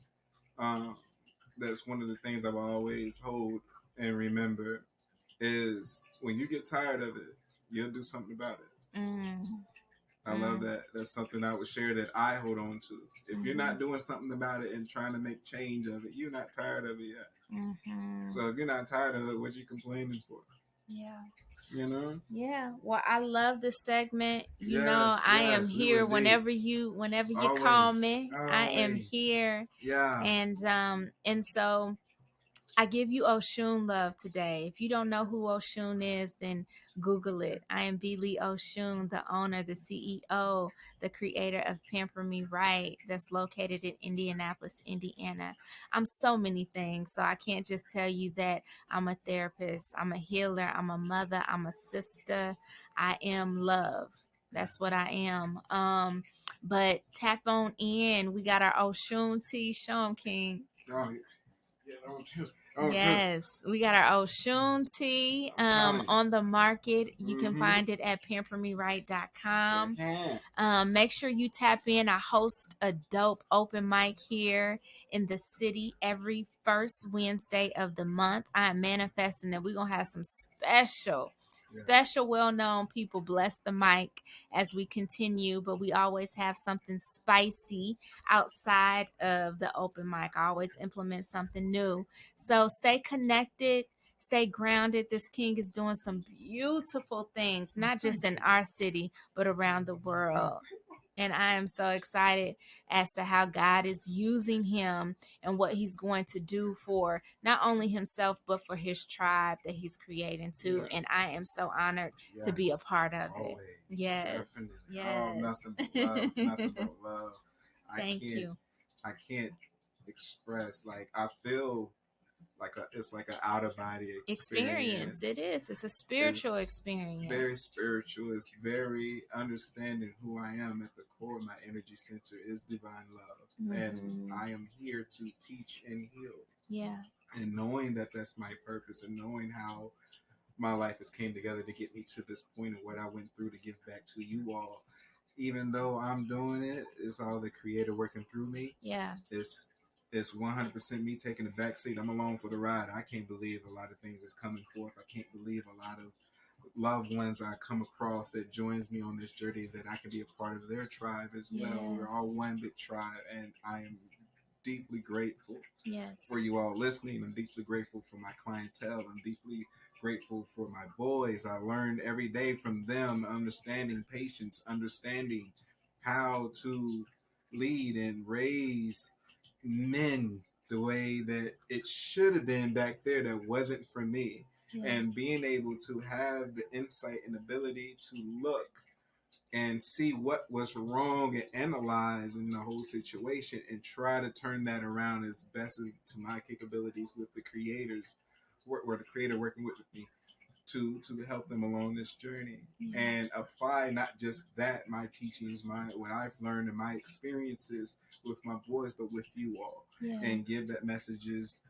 that's one of the things I will always hold and remember is when you get tired of it, you'll do something about it. I love that. That's something I would share that I hold on to. If you're not doing something about it and trying to make change of it, you're not tired of it yet. So if you're not tired of it, what you complaining for? Yeah. You know? Yeah. Well, I love this segment. I am here whenever you call me. Always. I am here. Yeah. And so I give you Oshun love today. If you don't know who Oshun is, then Google it. I am Beely Oshun, the owner, the CEO, the creator of Pamper Me Right, that's located in Indianapolis, Indiana. I'm so many things, so I can't just tell you that I'm a therapist, I'm a healer, I'm a mother, I'm a sister. I am love. That's what I am. But tap on in. We got our Oshun tea. Show 'em, King. Oh, yeah, Yes, we got our Oshun tea on the market. You can find it at pampermeright.com. Make sure you tap in. I host a dope open mic here in the city every first Wednesday of the month. I am manifesting that we're going to have some special well-known people bless the mic as we continue, but we always have something spicy outside of the open mic. I always implement something new. So stay connected, stay grounded. This king is doing some beautiful things, not just in our city, but around the world. And I am so excited as to how God is using him and what he's going to do for not only himself, but for his tribe that he's creating too. And I am so honored to be a part of it. Yes. Definitely. Yes. Oh, nothing but love. Nothing but love. Thank you. I can't express, like, I feel like it's like an out of body experience. It is. It's a spiritual experience. Very spiritual. It's very understanding who I am at the core. My energy center is divine love, and I am here to teach and heal. Yeah. And knowing that that's my purpose, and knowing how my life has came together to get me to this point of what I went through to give back to you all. Even though I'm doing it, it's all the creator working through me. Yeah. It's 100% me taking the back seat. I'm along for the ride. I can't believe a lot of things that's coming forth. I can't believe a lot of loved ones I come across that joins me on this journey, that I can be a part of their tribe as well. We're all one big tribe, and I am deeply grateful for you all listening. I'm deeply grateful for my clientele. I'm deeply grateful for my boys. I learned every day from them, understanding patience, understanding how to lead and raise men the way that it should have been back there, that wasn't for me. And being able to have the insight and ability to look and see what was wrong and analyze in the whole situation and try to turn that around as best as to my capabilities with the creators, or the creator working with me to help them along this journey, and apply not just that, my teachings, what I've learned and my experiences with my boys, but with you all, and give that messages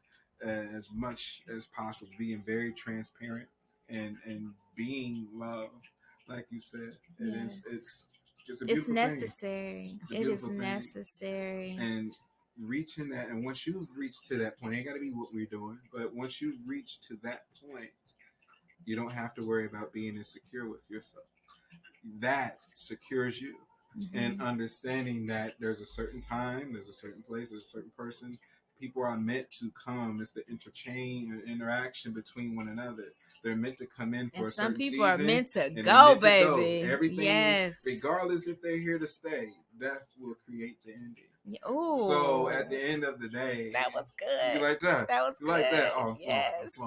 as much as possible, being very transparent and being love, like you said. It's a beautiful necessary. Thing. It is necessary. And reaching that, and once you've reached to that point, it ain't got to be what we're doing, but once you've reached to that point, you don't have to worry about being insecure with yourself. That secures you. And understanding that there's a certain time, there's a certain place, there's a certain person. People are meant to come. It's the interchange and interaction between one another. They're meant to come in for a certain season. Some people are meant to go, baby. Everything, regardless if they're here to stay, death will create the ending. Ooh. So at the end of the day, that was good. You like that? That was you good. Like that? Oh, yes,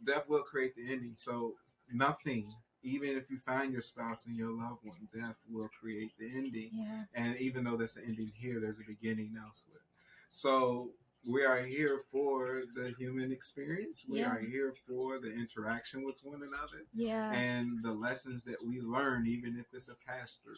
death will create the ending. So nothing, even if you find your spouse and your loved one, death will create the ending. Yeah. And even though there's an ending here, there's a beginning elsewhere. So we are here for the human experience. We are here for the interaction with one another. Yeah. And the lessons that we learn, even if it's a pastor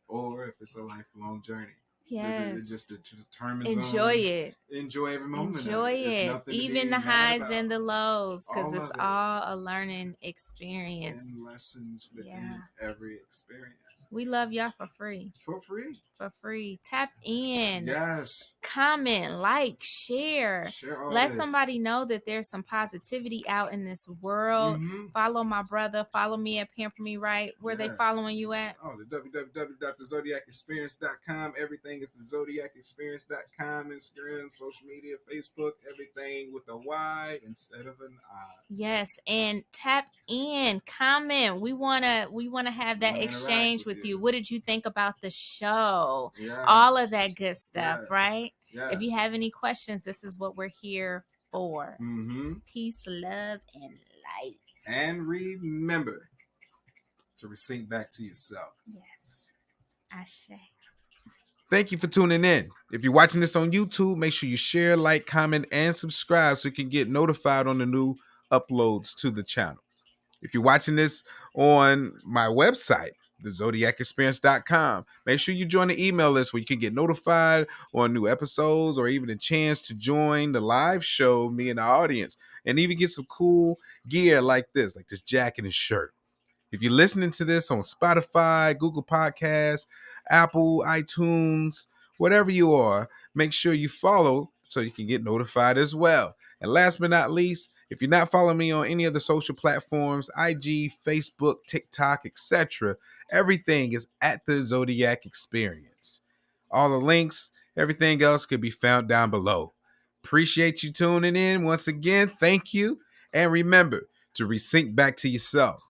or if it's a lifelong journey. Yes. It just determines. Enjoy it. Enjoy every moment. Enjoy it. Even the highs and the lows, because it's all a learning experience. And lessons within every experience. We love y'all for free. For free. For free. Tap in. Yes. Comment, like, share. Let this. Somebody know that there's some positivity out in this world. Follow my brother. Follow me at Pamper Me Right. Where they following you at? Oh, the www.thezodiacexperience.com. Everything is thezodiacexperience.com. Instagram, social media, Facebook, everything with a Y instead of an I. Yes, and tap in, comment. We wanna have that exchange with you. What did you think about the show? All of that good stuff, right? If you have any questions, this is what we're here 4. Peace, love, and light. And remember to resync back to yourself. Yes. Ashe. Thank you for tuning in. If you're watching this on YouTube, make sure you share, like, comment, and subscribe so you can get notified on the new uploads to the channel. If you're watching this on my website, thezodiacexperience.com, make sure you join the email list where you can get notified on new episodes or even a chance to join the live show, me and the audience, and even get some cool gear like this jacket and shirt. If you're listening to this on Spotify, Google Podcasts, Apple, iTunes, whatever you are, make sure you follow so you can get notified as well. And last but not least, if you're not following me on any of the social platforms, IG, Facebook, TikTok, etc., everything is at the Zodiac Experience. All the links, everything else could be found down below. Appreciate you tuning in. Once again, thank you. And remember to resync back to yourself.